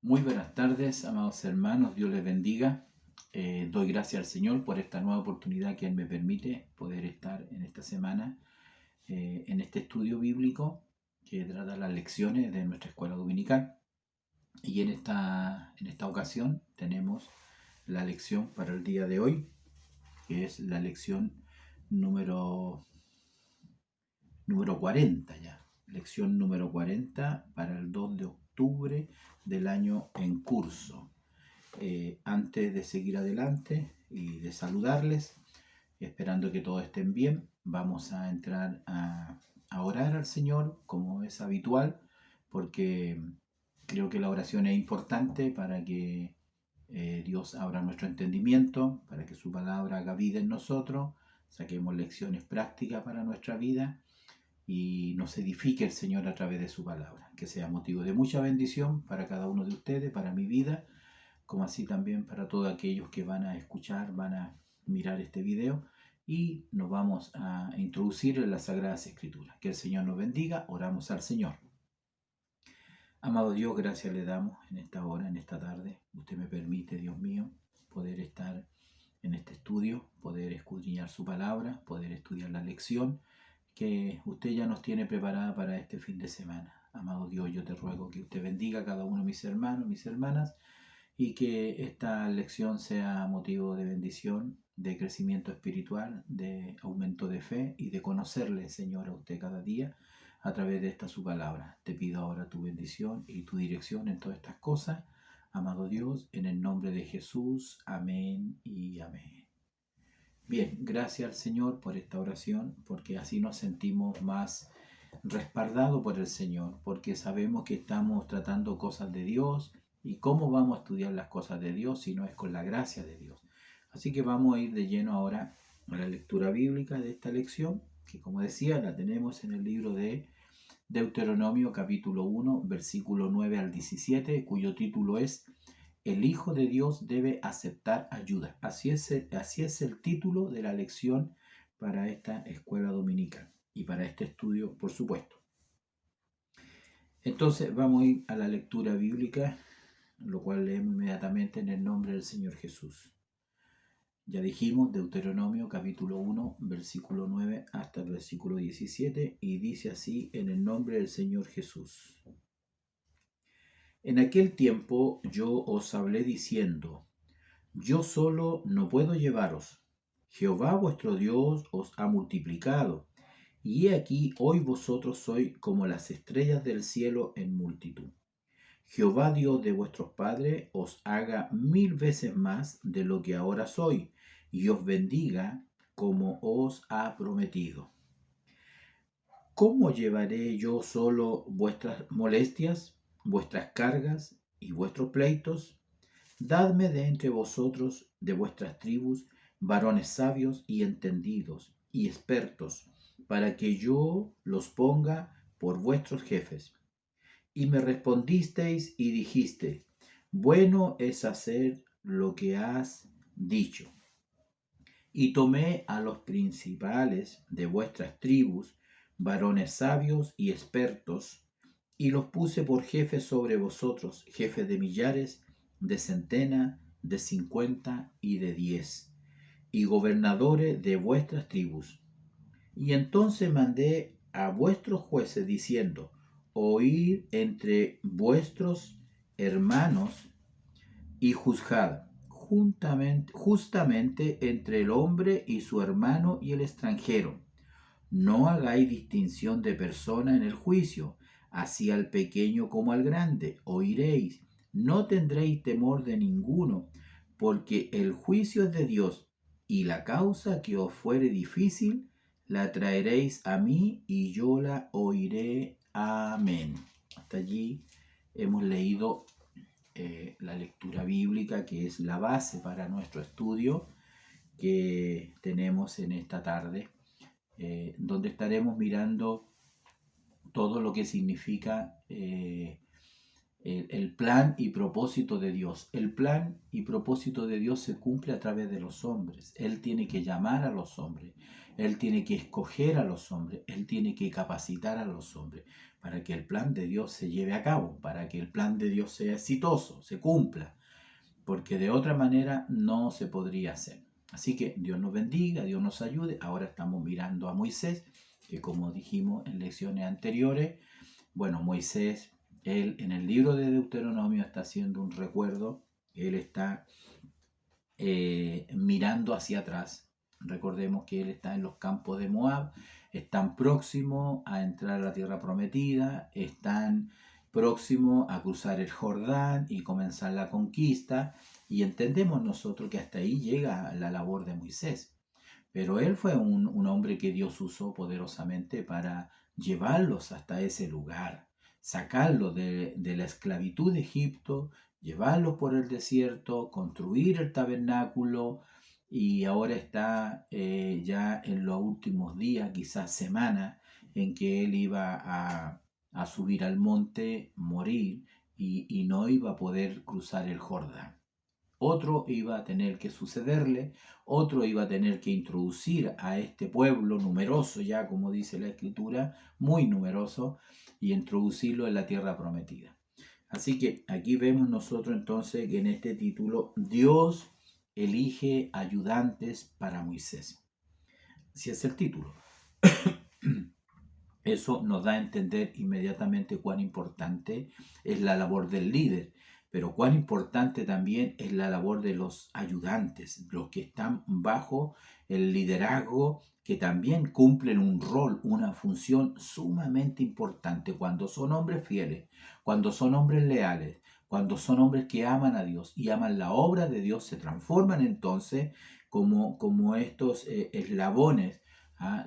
Muy buenas tardes, amados hermanos, Dios les bendiga. Doy gracias al Señor por esta nueva oportunidad que Él me permite poder estar en esta semana en este estudio bíblico que trata las lecciones de nuestra escuela dominical. Y en esta ocasión tenemos la lección para el día de hoy, que es la lección número 40 ya. Lección número 40 para el 2 de octubre del año en curso. Antes de seguir adelante y de saludarles, esperando que todos estén bien, vamos a entrar a orar al Señor como es habitual, porque creo que la oración es importante para que Dios abra nuestro entendimiento, para que su palabra haga vida en nosotros, saquemos lecciones prácticas para nuestra vida y nos edifique el Señor a través de su palabra, que sea motivo de mucha bendición para cada uno de ustedes, para mi vida, como así también para todos aquellos que van a escuchar, van a mirar este video, y nos vamos a introducir en las Sagradas Escrituras. Que el Señor nos bendiga. Oramos al Señor. Amado Dios, gracias le damos en esta hora, en esta tarde. Usted me permite, Dios mío, poder estar en este estudio, poder escudriñar su palabra, poder estudiar la lección que usted ya nos tiene preparada para este fin de semana. Amado Dios, yo te ruego que usted bendiga a cada uno de mis hermanos, mis hermanas, y que esta lección sea motivo de bendición, de crecimiento espiritual, de aumento de fe y de conocerle, Señor, a usted cada día a través de esta su palabra. Te pido ahora tu bendición y tu dirección en todas estas cosas, amado Dios, en el nombre de Jesús. Amén y amén. Bien, gracias al Señor por esta oración, porque así nos sentimos más respaldados por el Señor, porque sabemos que estamos tratando cosas de Dios. ¿Y cómo vamos a estudiar las cosas de Dios si no es con la gracia de Dios? Así que vamos a ir de lleno ahora a la lectura bíblica de esta lección, que como decía, la tenemos en el libro de Deuteronomio capítulo 1, versículo 9 al 17, cuyo título es El Hijo de Dios debe aceptar ayuda. Así es el título de la lección para esta escuela dominical y para este estudio, por supuesto. Entonces vamos a ir a la lectura bíblica, lo cual leemos inmediatamente en el nombre del Señor Jesús. Ya dijimos Deuteronomio capítulo 1, versículo 9 hasta el versículo 17, y dice así en el nombre del Señor Jesús. En aquel tiempo yo os hablé diciendo, yo solo no puedo llevaros. Jehová vuestro Dios os ha multiplicado, y he aquí hoy vosotros sois como las estrellas del cielo en multitud. Jehová Dios de vuestros padres os haga 1000 veces más de lo que ahora soy, y os bendiga como os ha prometido. ¿Cómo llevaré yo solo vuestras molestias, vuestras cargas y vuestros pleitos? Dadme de entre vosotros, de vuestras tribus, varones sabios y entendidos y expertos, para que yo los ponga por vuestros jefes. Y me respondisteis y dijiste, bueno es hacer lo que has dicho. Y tomé a los principales de vuestras tribus, varones sabios y expertos, y los puse por jefes sobre vosotros, jefes de millares, de centena, de 50 y de 10, y gobernadores de vuestras tribus. Y entonces mandé a vuestros jueces diciendo, oíd entre vuestros hermanos y juzgad justamente entre el hombre y su hermano y el extranjero. No hagáis distinción de persona en el juicio, así al pequeño como al grande. Oiréis, no tendréis temor de ninguno, porque el juicio es de Dios, y la causa que os fuere difícil, la traeréis a mí, y yo la oiré. Amén. Hasta allí hemos leído la lectura bíblica, que es la base para nuestro estudio que tenemos en esta tarde, donde estaremos mirando todo lo que significa el plan y propósito de Dios. El plan y propósito de Dios se cumple a través de los hombres. Él tiene que llamar a los hombres, Él tiene que escoger a los hombres, Él tiene que capacitar a los hombres para que el plan de Dios se lleve a cabo, para que el plan de Dios sea exitoso, se cumpla, porque de otra manera no se podría hacer. Así que Dios nos bendiga, Dios nos ayude. Ahora estamos mirando a Moisés, que como dijimos en lecciones anteriores, bueno, Moisés, él en el libro de Deuteronomio está haciendo un recuerdo, él está mirando hacia atrás. Recordemos que él está en los campos de Moab, están próximos a entrar a la tierra prometida, están próximos a cruzar el Jordán y comenzar la conquista, y entendemos nosotros que hasta ahí llega la labor de Moisés. Pero él fue un hombre que Dios usó poderosamente para llevarlos hasta ese lugar, sacarlos de la esclavitud de Egipto, llevarlos por el desierto, construir el tabernáculo, y ahora está ya en los últimos días, quizás semanas, en que él iba a subir al monte, morir, y no iba a poder cruzar el Jordán. Otro iba a tener que sucederle, otro iba a tener que introducir a este pueblo numeroso, ya como dice la escritura, muy numeroso, y introducirlo en la tierra prometida. Así que aquí vemos nosotros entonces que en este título Dios elige ayudantes para Moisés. Así es el título. Eso nos da a entender inmediatamente cuán importante es la labor del líder, pero cuán importante también es la labor de los ayudantes, los que están bajo el liderazgo, que también cumplen un rol, una función sumamente importante cuando son hombres fieles, cuando son hombres leales, cuando son hombres que aman a Dios y aman la obra de Dios, se transforman entonces como estos eslabones,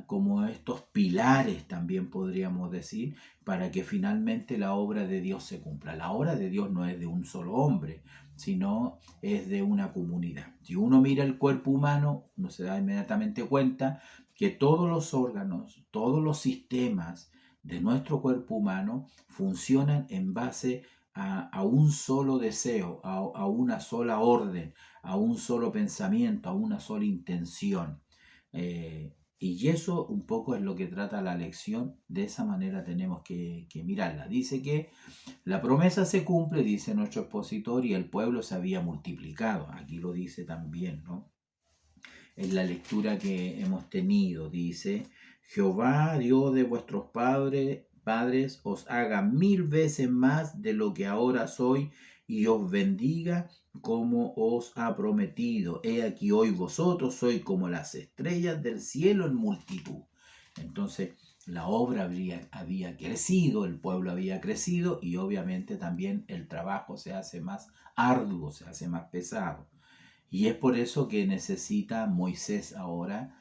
como estos pilares también podríamos decir, para que finalmente la obra de Dios se cumpla. La obra de Dios no es de un solo hombre, sino es de una comunidad. Si uno mira el cuerpo humano, uno se da inmediatamente cuenta que todos los órganos, todos los sistemas de nuestro cuerpo humano funcionan en base a un solo deseo, a una sola orden, a un solo pensamiento, a una sola intención. Y eso un poco es lo que trata la lección, de esa manera tenemos que mirarla. Dice que la promesa se cumple, dice nuestro expositor, y el pueblo se había multiplicado. Aquí lo dice también, ¿no? En la lectura que hemos tenido, dice, Jehová, Dios de vuestros padres, os haga 1000 veces más de lo que ahora soy, y os bendiga como os ha prometido. He aquí hoy vosotros sois como las estrellas del cielo en multitud. Entonces la obra había crecido, el pueblo había crecido, y obviamente también el trabajo se hace más arduo, se hace más pesado. Y es por eso que necesita Moisés ahora,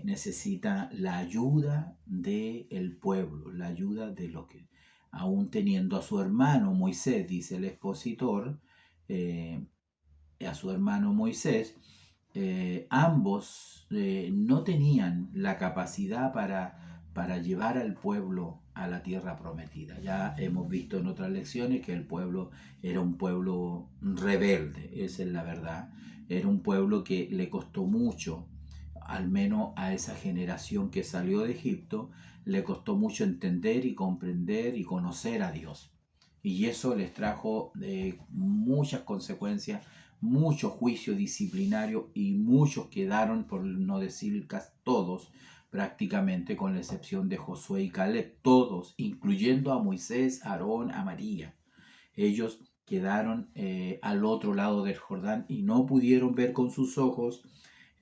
necesita la ayuda del pueblo, la ayuda de los que, aún teniendo a su hermano Moisés, dice el expositor, a su hermano Moisés, ambos no tenían la capacidad para llevar al pueblo a la tierra prometida. Ya hemos visto en otras lecciones que el pueblo era un pueblo rebelde, esa es la verdad. Era un pueblo que le costó mucho, al menos a esa generación que salió de Egipto, le costó mucho entender y comprender y conocer a Dios. Y eso les trajo muchas consecuencias, mucho juicio disciplinario, y muchos quedaron, por no decir casi todos, prácticamente con la excepción de Josué y Caleb, todos, incluyendo a Moisés, Aarón, a María. Ellos quedaron al otro lado del Jordán y no pudieron ver con sus ojos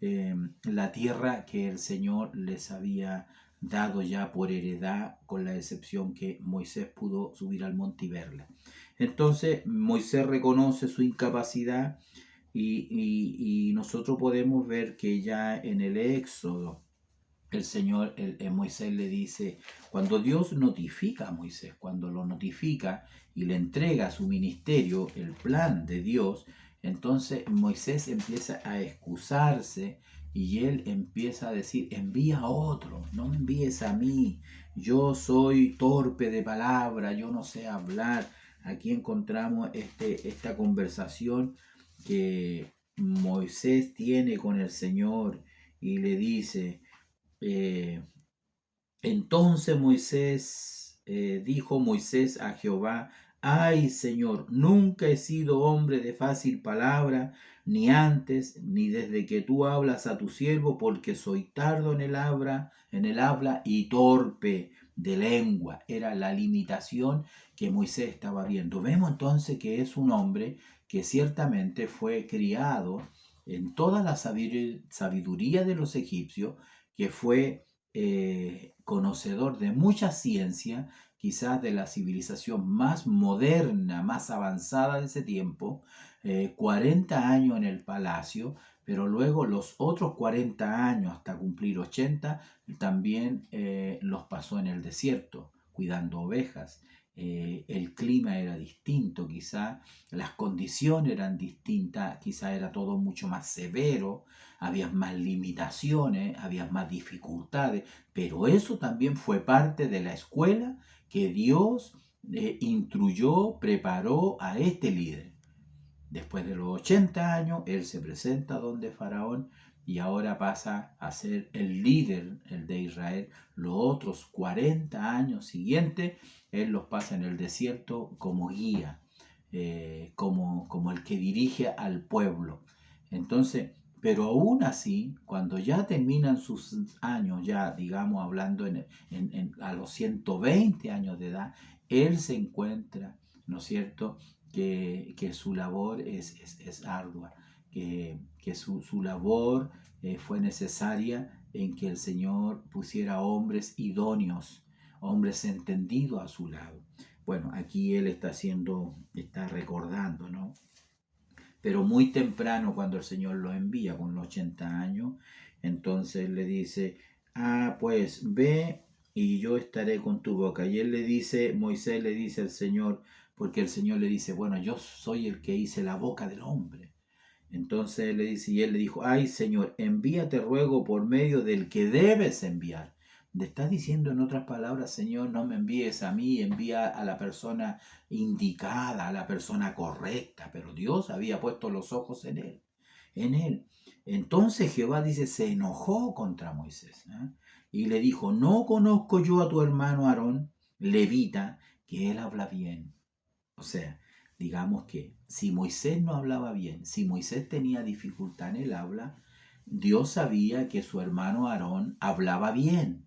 la tierra que el Señor les había dado ya por heredad, con la excepción que Moisés pudo subir al monte y verla. Entonces Moisés reconoce su incapacidad, y nosotros podemos ver que ya en el Éxodo, el Señor, Moisés le dice, cuando Dios notifica a Moisés, cuando lo notifica y le entrega su ministerio, el plan de Dios, entonces Moisés empieza a excusarse, y él empieza a decir, envía a otro, no me envíes a mí, yo soy torpe de palabra, yo no sé hablar. Aquí encontramos esta conversación que Moisés tiene con el Señor, y le dice, entonces Moisés dijo Moisés a Jehová: ay, Señor, nunca he sido hombre de fácil palabra, ni antes, ni desde que tú hablas a tu siervo, porque soy tardo en el habla y torpe de lengua. Era la limitación que Moisés estaba viendo. Vemos entonces que es un hombre que ciertamente fue criado en toda la sabiduría de los egipcios, que fue conocedor de mucha ciencia, quizás de la civilización más moderna, más avanzada de ese tiempo, 40 años en el palacio, pero luego los otros 40 años hasta cumplir 80 también los pasó en el desierto, cuidando ovejas. El clima era distinto, quizá las condiciones eran distintas, quizá era todo mucho más severo, había más limitaciones, había más dificultades, pero eso también fue parte de la escuela que Dios instruyó, preparó a este líder. Después de los 80 años, él se presenta donde Faraón y ahora pasa a ser el líder, el de Israel. Los otros 40 años siguientes, él los pasa en el desierto como guía, como el que dirige al pueblo. Entonces, pero aún así, cuando ya terminan sus años, ya digamos hablando a los 120 años de edad, él se encuentra, ¿no es cierto?, que su labor es ardua, que su labor fue necesaria en que el Señor pusiera hombres idóneos, hombres entendidos a su lado. Bueno, aquí él está recordando, ¿no? Pero muy temprano, cuando el Señor lo envía con los 80 años, entonces le dice: pues ve y yo estaré con tu boca. Y él le dice, Moisés le dice al Señor, porque el Señor le dice: bueno, yo soy el que hice la boca del hombre. Entonces le dice, y él le dijo: ay, Señor, envíate ruego por medio del que debes enviar. Le está diciendo en otras palabras: Señor, no me envíes a mí, envía a la persona indicada, a la persona correcta. Pero Dios había puesto los ojos en él, en él. Entonces Jehová dice, se enojó contra Moisés, y le dijo: no conozco yo a tu hermano Aarón, levita, que él habla bien. O sea, digamos que si Moisés no hablaba bien, si Moisés tenía dificultad en el habla, Dios sabía que su hermano Aarón hablaba bien,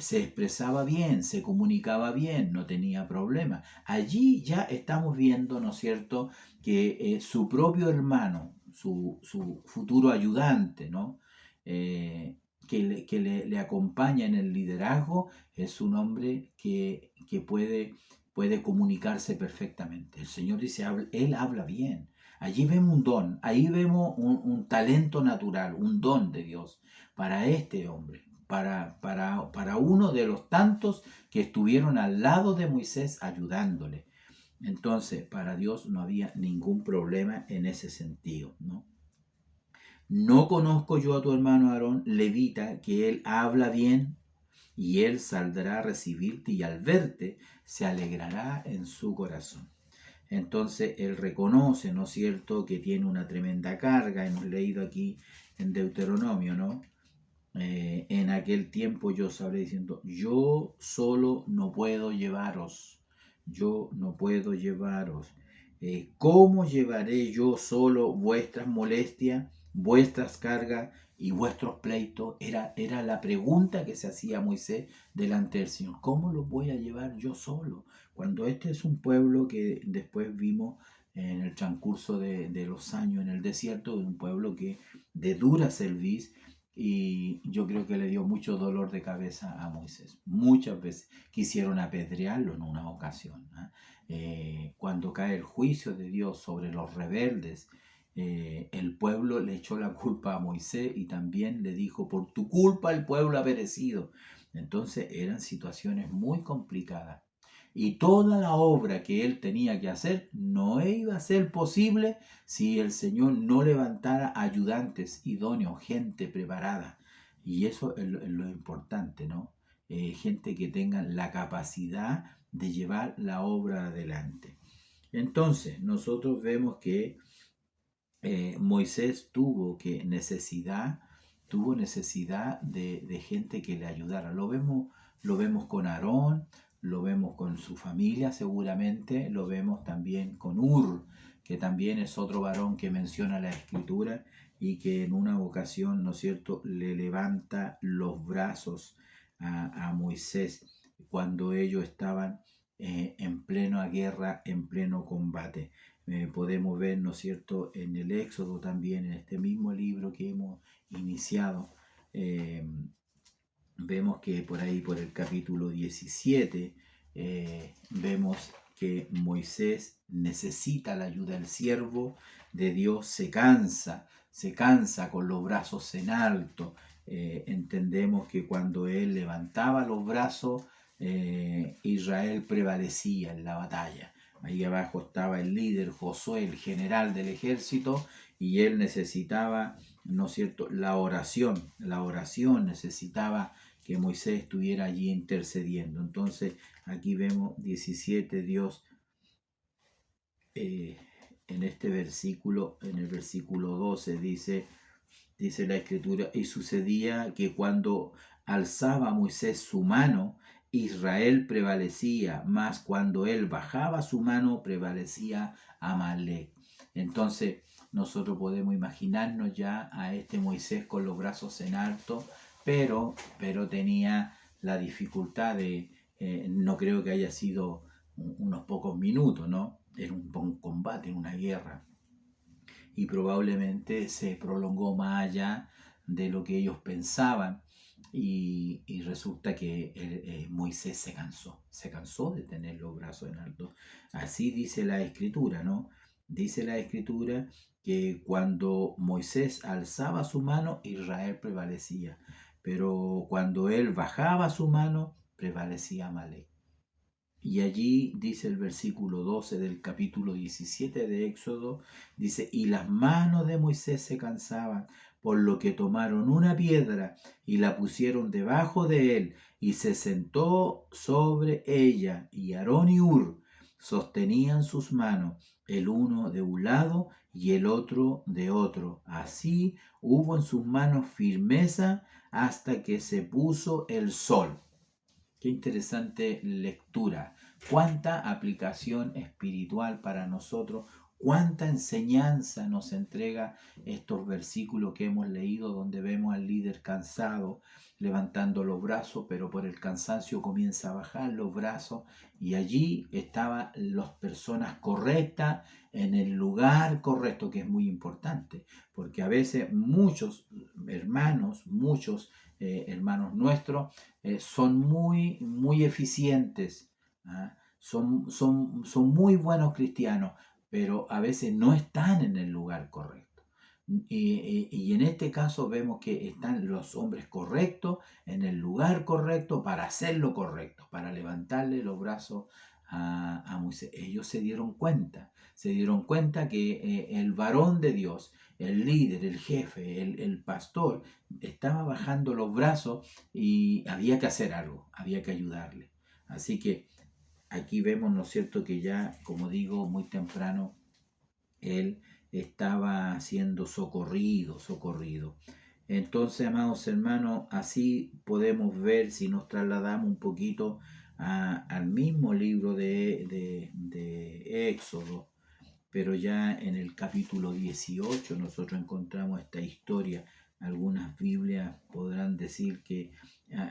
se expresaba bien, se comunicaba bien, no tenía problema. Allí ya estamos viendo, ¿no es cierto?, que su propio hermano, su futuro ayudante, ¿no?, que le acompaña en el liderazgo, es un hombre que puede comunicarse perfectamente. El Señor dice, él habla bien. Allí vemos un don, ahí vemos un talento natural, un don de Dios para este hombre, para uno de los tantos que estuvieron al lado de Moisés ayudándole. Entonces, para Dios no había ningún problema en ese sentido, ¿no? No conozco yo a tu hermano Aarón, levita, que él habla bien, y él saldrá a recibirte y al verte se alegrará en su corazón. Entonces él reconoce, ¿no es cierto?, que tiene una tremenda carga. Hemos leído aquí en Deuteronomio, ¿no? En aquel tiempo yo sabré diciendo, yo solo no puedo llevaros, yo no puedo llevaros. ¿Cómo llevaré yo solo vuestras molestias, vuestras cargas y vuestros pleitos? Era la pregunta que se hacía Moisés delante del Señor. ¿Cómo los voy a llevar yo solo? Cuando este es un pueblo que después vimos en el transcurso de los años en el desierto, un pueblo que de dura cerviz, y yo creo que le dio mucho dolor de cabeza a Moisés. Muchas veces quisieron apedrearlo en una ocasión. Cuando cae el juicio de Dios sobre los rebeldes, el pueblo le echó la culpa a Moisés y también le dijo, por tu culpa el pueblo ha perecido. Entonces eran situaciones muy complicadas. Y toda la obra que él tenía que hacer no iba a ser posible si el Señor no levantara ayudantes idóneos, gente preparada. Y eso es lo importante, ¿no? Gente que tenga la capacidad de llevar la obra adelante. Entonces, nosotros vemos que Moisés tuvo necesidad de gente que le ayudara. Lo vemos con Aarón, lo vemos con su familia seguramente, lo vemos también con Ur, que también es otro varón que menciona la Escritura y que en una ocasión, ¿no es cierto?, le levanta los brazos a Moisés cuando ellos estaban en plena guerra, en pleno combate. Podemos ver, ¿no es cierto?, en el Éxodo también, en este mismo libro que hemos iniciado, vemos que por ahí, por el capítulo 17, vemos que Moisés necesita la ayuda del siervo de Dios, se cansa con los brazos en alto. Entendemos que cuando él levantaba los brazos, Israel prevalecía en la batalla. Ahí abajo estaba el líder Josué, el general del ejército, y él necesitaba, ¿no es cierto?, la oración necesitaba que Moisés estuviera allí intercediendo. Entonces aquí vemos 17, Dios en este versículo, en el versículo 12 dice la Escritura, y sucedía que cuando alzaba Moisés su mano, Israel prevalecía, mas cuando él bajaba su mano, prevalecía Amalek. Entonces nosotros podemos imaginarnos ya a este Moisés con los brazos en alto, pero tenía la dificultad de, no creo que haya sido unos pocos minutos, ¿no? Era un combate, una guerra, y probablemente se prolongó más allá de lo que ellos pensaban, y resulta que Moisés se cansó de tener los brazos en alto. Así dice la Escritura, ¿no? Dice la Escritura que cuando Moisés alzaba su mano, Israel prevalecía, pero cuando él bajaba su mano, prevalecía Amalek. Y allí dice el versículo 12 del capítulo 17 de Éxodo, dice, y las manos de Moisés se cansaban, por lo que tomaron una piedra y la pusieron debajo de él, y se sentó sobre ella, y Aarón y Hur sostenían sus manos, el uno de un lado y el otro de otro. Así hubo en sus manos firmeza hasta que se puso el sol. Qué interesante lectura, cuánta aplicación espiritual para nosotros, cuánta enseñanza nos entrega estos versículos que hemos leído, donde vemos al líder cansado levantando los brazos, pero por el cansancio comienza a bajar los brazos, y allí estaban las personas correctas en el lugar correcto, que es muy importante, porque a veces muchos hermanos nuestros son muy eficientes, ¿ah? Son muy buenos cristianos, pero a veces no están en el lugar correcto. Y en este caso vemos que están los hombres correctos en el lugar correcto para hacer lo correcto, para levantarle los brazos a Moisés. Ellos se dieron cuenta que el varón de Dios, el líder, el jefe, el pastor, estaba bajando los brazos y había que hacer algo, había que ayudarle. Así que aquí vemos, ¿no es cierto?, que ya, como digo, muy temprano, él estaba siendo socorrido. Entonces, amados hermanos, así podemos ver, si nos trasladamos un poquito al mismo libro de Éxodo, pero ya en el capítulo 18 nosotros encontramos esta historia. Algunas Biblias podrán decir que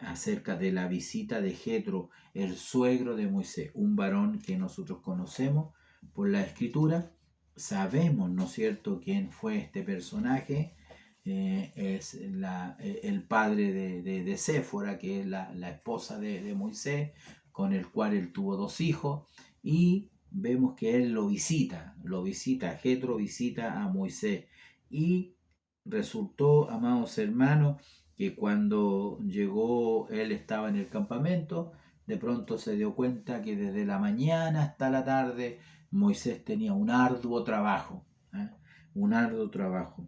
acerca de la visita de Jetro, el suegro de Moisés, un varón que nosotros conocemos por la Escritura. Sabemos, ¿no es cierto?, quién fue este personaje. Es el padre de Séfora, que es la esposa de Moisés, con el cual él tuvo 2 hijos, y vemos que él lo visita, Jetro visita a Moisés, y resultó, amados hermanos, que cuando llegó, él estaba en el campamento, de pronto se dio cuenta que desde la mañana hasta la tarde Moisés tenía un arduo trabajo, un arduo trabajo.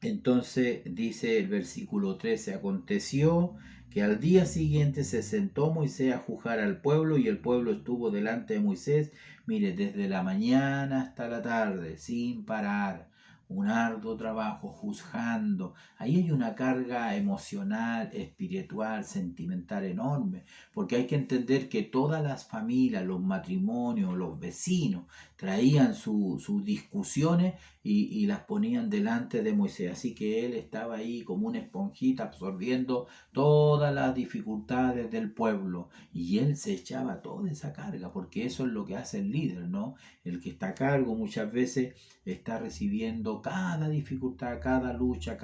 Entonces dice el versículo 13, aconteció que al día siguiente se sentó Moisés a juzgar al pueblo, y el pueblo estuvo delante de Moisés, mire, desde la mañana hasta la tarde, sin parar. un arduo trabajo juzgando. Ahí hay una carga emocional, espiritual, sentimental enorme, porque hay que entender que todas las familias, los matrimonios, los vecinos, traían sus discusiones y las ponían delante de Moisés. Así que él estaba ahí como una esponjita absorbiendo todas las dificultades del pueblo y él se echaba toda esa carga, porque eso es lo que hace el líder, ¿no? El que está a cargo muchas veces está recibiendo cada dificultad, cada lucha,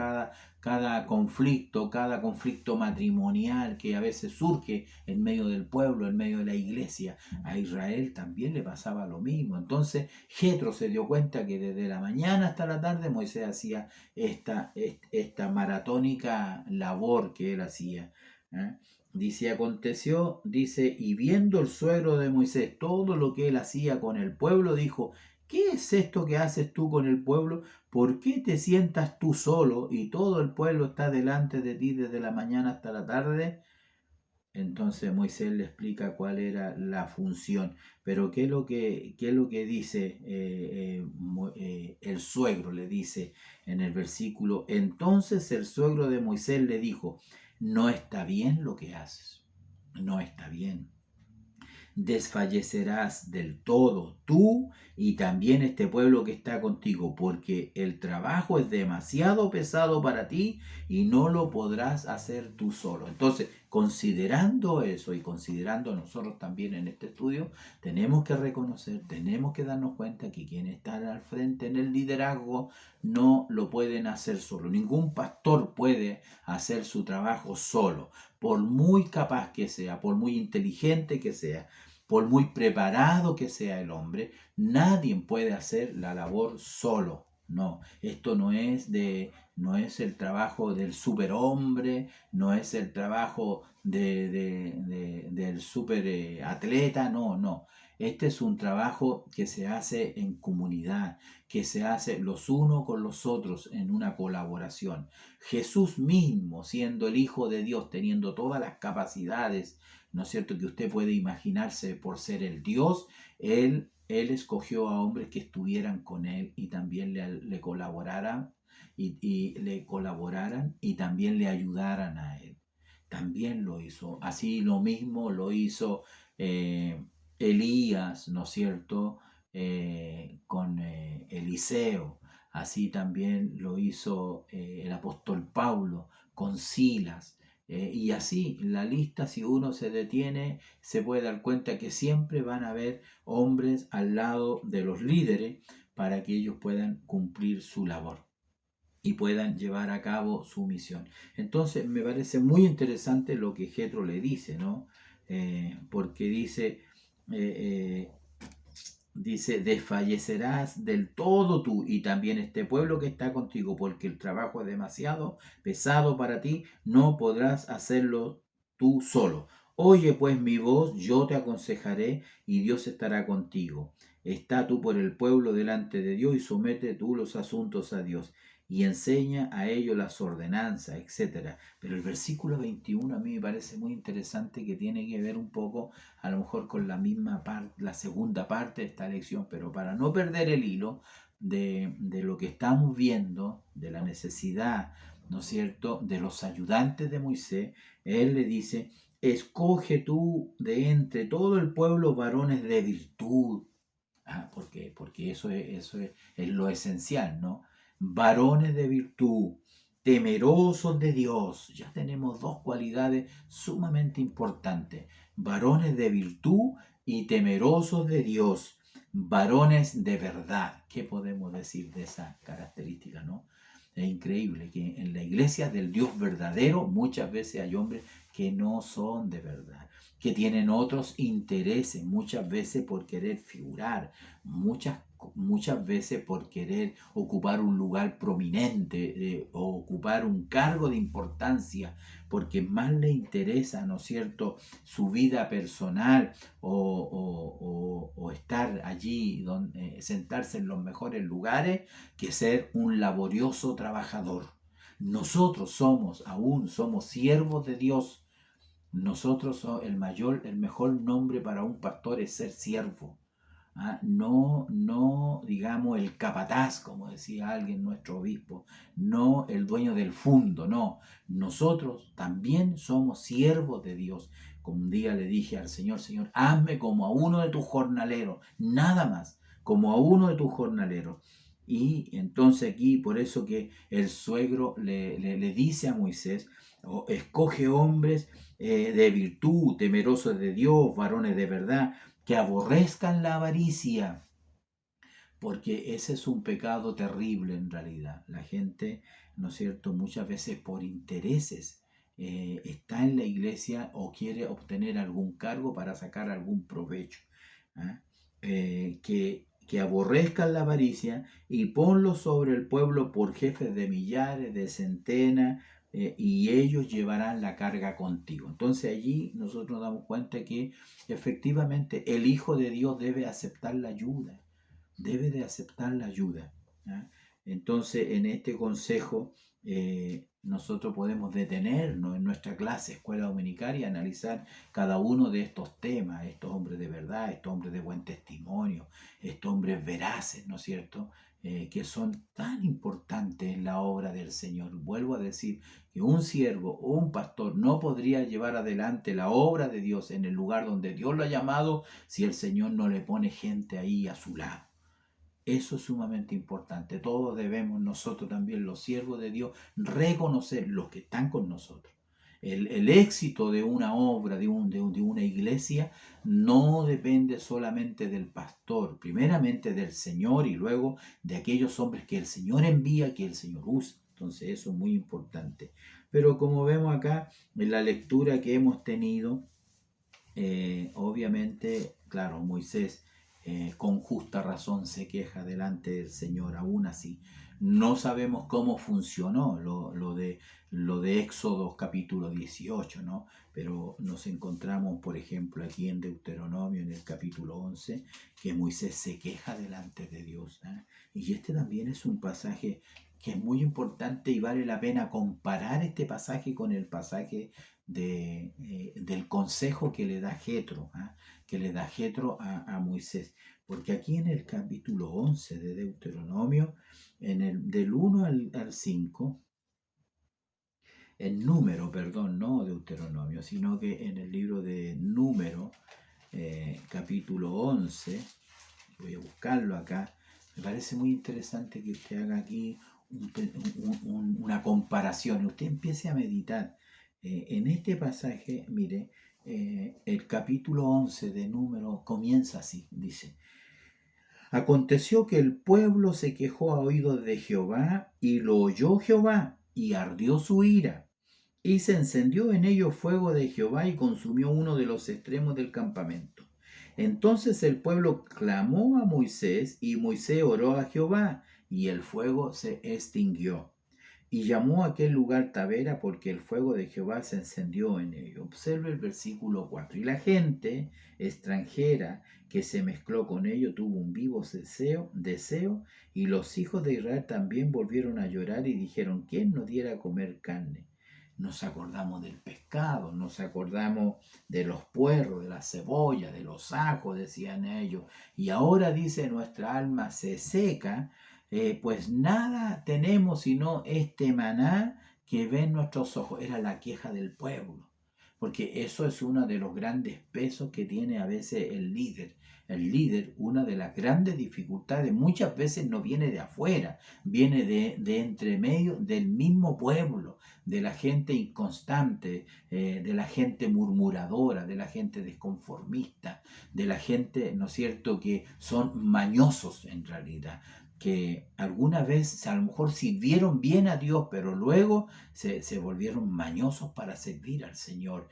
cada conflicto matrimonial que a veces surge en medio del pueblo, en medio de la iglesia. A Israel también le pasaba lo mismo. Entonces Jetro se dio cuenta que desde la mañana hasta la tarde Moisés hacía esta maratónica labor que él hacía. ¿Eh? Dice, aconteció, dice, y viendo el suegro de Moisés todo lo que él hacía con el pueblo, dijo, ¿qué es esto que haces tú con el pueblo? ¿Por qué te sientas tú solo y todo el pueblo está delante de ti desde la mañana hasta la tarde? Entonces Moisés le explica cuál era la función. Pero qué es lo que dice el suegro? Le dice en el versículo, entonces el suegro de Moisés le dijo, no está bien lo que haces, no está bien. Desfallecerás del todo tú y también este pueblo que está contigo, porque el trabajo es demasiado pesado para ti y no lo podrás hacer tú solo. Entonces, considerando eso y considerando nosotros también en este estudio, tenemos que reconocer, tenemos que darnos cuenta que quienes están al frente en el liderazgo no lo pueden hacer solo. Ningún pastor puede hacer su trabajo solo, por muy capaz que sea, por muy inteligente que sea, por muy preparado que sea el hombre, nadie puede hacer la labor solo. No, esto no es el trabajo del superhombre, no es el trabajo del super atleta, no. Este es un trabajo que se hace en comunidad, que se hace los unos con los otros en una colaboración. Jesús mismo, siendo el Hijo de Dios, teniendo todas las capacidades, ¿no es cierto?, que usted puede imaginarse por ser el Dios, él escogió a hombres que estuvieran con él y también le colaboraran le colaboraran y también le ayudaran a él. También lo hizo. Así lo mismo lo hizo Elías, ¿no es cierto?, con Eliseo. Así también lo hizo el apóstol Pablo con Silas. Y así, la lista, si uno se detiene, se puede dar cuenta que siempre van a haber hombres al lado de los líderes para que ellos puedan cumplir su labor y puedan llevar a cabo su misión. Entonces, me parece muy interesante lo que Jetro le dice, ¿no? Porque dice, desfallecerás del todo tú y también este pueblo que está contigo, porque el trabajo es demasiado pesado para ti, no podrás hacerlo tú solo. Oye pues mi voz, yo te aconsejaré y Dios estará contigo. Está tú por el pueblo delante de Dios y somete tú los asuntos a Dios y enseña a ellos las ordenanzas, etc. Pero el versículo 21 a mí me parece muy interesante, que tiene que ver un poco a lo mejor con la misma parte, la segunda parte de esta lección, pero para no perder el hilo de lo que estamos viendo, de la necesidad, ¿no es cierto?, de los ayudantes de Moisés, él le dice, escoge tú de entre todo el pueblo varones de virtud. Porque es lo esencial, ¿no? Varones de virtud, temerosos de Dios. Ya tenemos dos cualidades sumamente importantes. Varones de virtud y temerosos de Dios. Varones de verdad. ¿Qué podemos decir de esa característica, no? Es increíble que en la iglesia del Dios verdadero muchas veces hay hombres que no son de verdad, que tienen otros intereses, muchas veces por querer figurar, muchas veces por querer ocupar un lugar prominente o ocupar un cargo de importancia, porque más le interesa, ¿no es cierto?, su vida personal o estar allí, sentarse en los mejores lugares, que ser un laborioso trabajador. Nosotros somos siervos de Dios. Nosotros el mejor nombre para un pastor es ser siervo. No, digamos, el capataz, como decía alguien, nuestro obispo, no el dueño del fundo, no. Nosotros también somos siervos de Dios. Como un día le dije al Señor, Señor, hazme como a uno de tus jornaleros, nada más, como a uno de tus jornaleros. Y entonces aquí, por eso que el suegro le dice a Moisés, escoge hombres de virtud, temerosos de Dios, varones de verdad, que aborrezcan la avaricia, porque ese es un pecado terrible en realidad. La gente, ¿no es cierto?, muchas veces por intereses está en la iglesia o quiere obtener algún cargo para sacar algún provecho. ¿Ah? Que aborrezcan la avaricia y ponlo sobre el pueblo por jefes de millares, de centenas, y ellos llevarán la carga contigo. Entonces allí nosotros nos damos cuenta que efectivamente el Hijo de Dios debe aceptar la ayuda, debe de aceptar la ayuda. ¿Ah? Entonces en este consejo nosotros podemos detenernos en nuestra clase, escuela dominical, y analizar cada uno de estos temas, estos hombres de verdad, estos hombres de buen testimonio, estos hombres veraces, ¿no es cierto?, que son tan importantes en la obra del Señor. Vuelvo a decir que un siervo o un pastor no podría llevar adelante la obra de Dios en el lugar donde Dios lo ha llamado si el Señor no le pone gente ahí a su lado. Eso es sumamente importante. Todos debemos, nosotros también, los siervos de Dios, reconocer los que están con nosotros. El éxito de una obra, de una iglesia, no depende solamente del pastor, primeramente del Señor y luego de aquellos hombres que el Señor envía, que el Señor usa. Entonces eso es muy importante. Pero como vemos acá en la lectura que hemos tenido, obviamente, claro, Moisés con justa razón se queja delante del Señor. Aún así, no sabemos cómo funcionó lo de Éxodo capítulo 18, ¿no? Pero nos encontramos, por ejemplo, aquí en Deuteronomio, en el capítulo 11, que Moisés se queja delante de Dios. Y este también es un pasaje que es muy importante y vale la pena comparar este pasaje con el pasaje del consejo que le da Jetro, que le da Jetro a Moisés. Porque aquí en el capítulo 11 de Deuteronomio, del 1 al 5, en Número, perdón, no Deuteronomio, sino que en el libro de Número, capítulo 11, voy a buscarlo acá, me parece muy interesante que usted haga aquí una comparación, usted empiece a meditar. En este pasaje, mire, el capítulo 11 de Número comienza así, dice: Aconteció que el pueblo se quejó a oídos de Jehová, y lo oyó Jehová, y ardió su ira, y se encendió en ellos fuego de Jehová, y consumió uno de los extremos del campamento. Entonces el pueblo clamó a Moisés, y Moisés oró a Jehová, y el fuego se extinguió. Y llamó a aquel lugar Tabera, porque el fuego de Jehová se encendió en ello. Observe el versículo 4. Y la gente extranjera que se mezcló con ello tuvo un vivo deseo, y los hijos de Israel también volvieron a llorar y dijeron: ¿quién nos diera a comer carne? Nos acordamos del pescado, nos acordamos de los puerros, de la cebolla, de los ajos, decían ellos. Y ahora dice: nuestra alma se seca, pues nada tenemos sino este maná que ven nuestros ojos. Era la queja del pueblo, porque eso es uno de los grandes pesos que tiene a veces el líder. El líder, una de las grandes dificultades, muchas veces no viene de afuera, viene de entre medio del mismo pueblo, de la gente inconstante, de la gente murmuradora, de la gente desconformista, de la gente, ¿no es cierto?, que son mañosos en realidad, que alguna vez a lo mejor sirvieron bien a Dios, pero luego se volvieron mañosos para servir al Señor.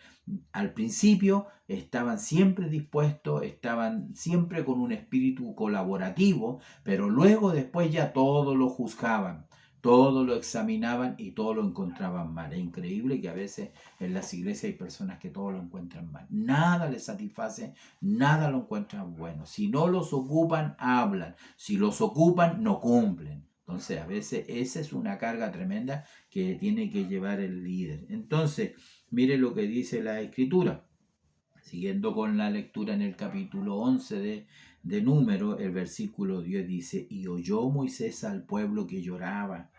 Al principio estaban siempre dispuestos, estaban siempre con un espíritu colaborativo, pero luego después ya todo lo juzgaban, todo lo examinaban y todo lo encontraban mal. Es increíble que a veces en las iglesias hay personas que todo lo encuentran mal. Nada les satisface, nada lo encuentran bueno. Si no los ocupan, hablan. Si los ocupan, no cumplen. Entonces, a veces esa es una carga tremenda que tiene que llevar el líder. Entonces, mire lo que dice la Escritura. Siguiendo con la lectura en el capítulo 11 de Número, el versículo 10 dice, y oyó Moisés al pueblo que lloraba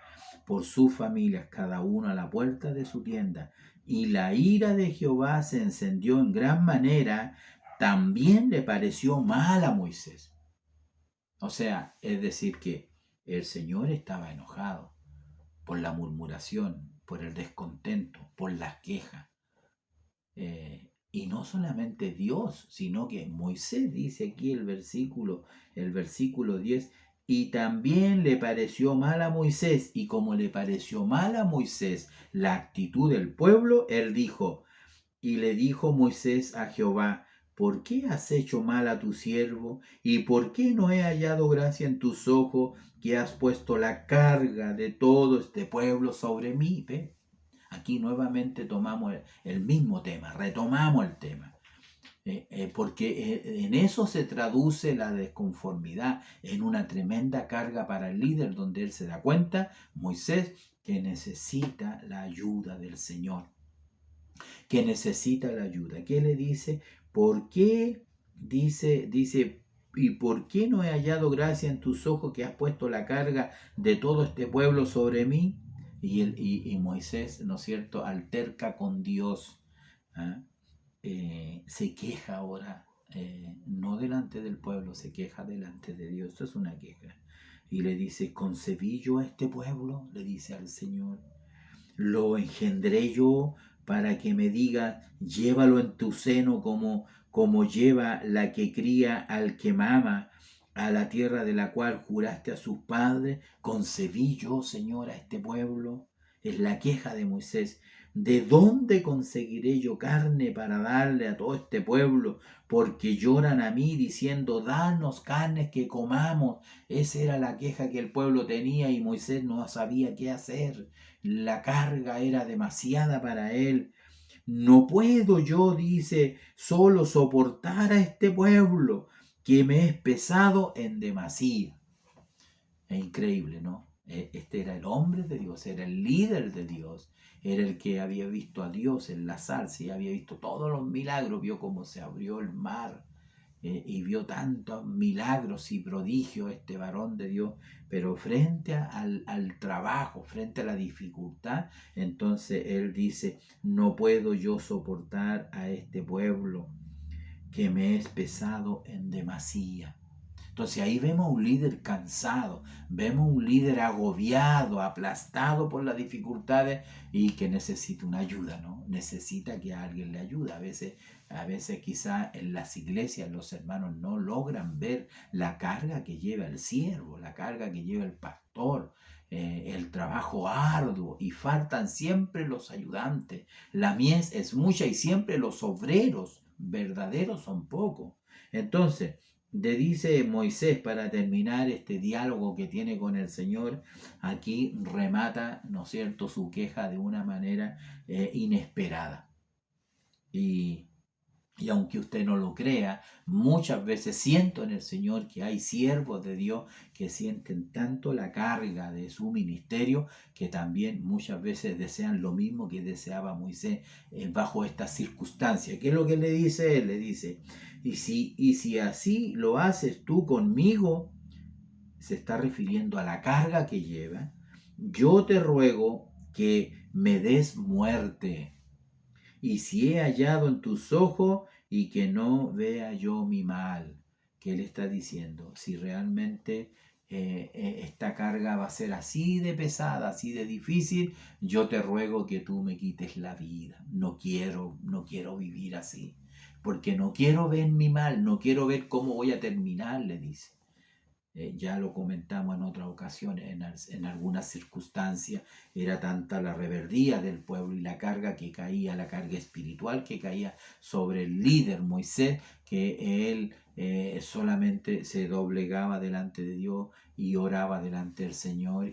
por sus familias, cada uno a la puerta de su tienda, y la ira de Jehová se encendió en gran manera, también le pareció mal a Moisés. O sea, es decir que el Señor estaba enojado por la murmuración, por el descontento, por las quejas. Y no solamente Dios, sino que Moisés, dice aquí el versículo 10, y también le pareció mal a Moisés, y como le pareció mal a Moisés la actitud del pueblo, él dijo, y le dijo Moisés a Jehová, ¿por qué has hecho mal a tu siervo? ¿Y por qué no he hallado gracia en tus ojos que has puesto la carga de todo este pueblo sobre mí? ¿Ve? Aquí nuevamente tomamos el mismo tema, retomamos el tema. Porque en eso se traduce la desconformidad, en una tremenda carga para el líder, donde él se da cuenta, Moisés, que necesita la ayuda del Señor, que necesita la ayuda. ¿Qué le dice? ¿Por qué? Dice, ¿y por qué no he hallado gracia en tus ojos que has puesto la carga de todo este pueblo sobre mí? Y Moisés, ¿no es cierto?, alterca con Dios. ¿Ah? Se queja ahora, no delante del pueblo, se queja delante de Dios. Esto es una queja. Y le dice, ¿concebí yo a este pueblo? Le dice al Señor. Lo engendré yo para que me diga, llévalo en tu seno como lleva la que cría al que mama, a la tierra de la cual juraste a sus padres. Concebí yo, Señor, a este pueblo. Es la queja de Moisés. ¿De dónde conseguiré yo carne para darle a todo este pueblo? Porque lloran a mí diciendo, danos carnes que comamos. Esa era la queja que el pueblo tenía y Moisés no sabía qué hacer. La carga era demasiada para él. No puedo yo, dice, solo soportar a este pueblo que me es pesado en demasía. Es increíble, ¿no? Este era el hombre de Dios, era el líder de Dios, era el que había visto a Dios en la zarza y había visto todos los milagros, vio cómo se abrió el mar, y vio tantos milagros y prodigios este varón de Dios, pero frente al trabajo, frente a la dificultad, entonces él dice, no puedo yo soportar a este pueblo que me es pesado en demasía. Entonces ahí vemos un líder cansado, vemos un líder agobiado, aplastado por las dificultades y que necesita una ayuda, ¿no? Necesita que alguien le ayude. A veces quizá en las iglesias los hermanos no logran ver la carga que lleva el siervo, la carga que lleva el pastor, el trabajo arduo, y faltan siempre los ayudantes. La mies es mucha y siempre los obreros verdaderos son pocos. Entonces, le dice Moisés, para terminar este diálogo que tiene con el Señor, aquí remata, ¿no es cierto?, su queja de una manera inesperada. Y aunque usted no lo crea, muchas veces siento en el Señor que hay siervos de Dios que sienten tanto la carga de su ministerio que también muchas veces desean lo mismo que deseaba Moisés bajo estas circunstancias. ¿Qué es lo que le dice él? Le dice, y si así lo haces tú conmigo, se está refiriendo a la carga que lleva, yo te ruego que me des muerte. Y si he hallado en tus ojos y que no vea yo mi mal. ¿Qué le está diciendo? Si realmente esta carga va a ser así de pesada, así de difícil, yo te ruego que tú me quites la vida. No quiero vivir así, porque no quiero ver mi mal, no quiero ver cómo voy a terminar, le dice. Ya lo comentamos en otras ocasiones, en algunas circunstancias, era tanta la rebeldía del pueblo y la carga que caía, la carga espiritual que caía sobre el líder Moisés, que él solamente se doblegaba delante de Dios y oraba delante del Señor,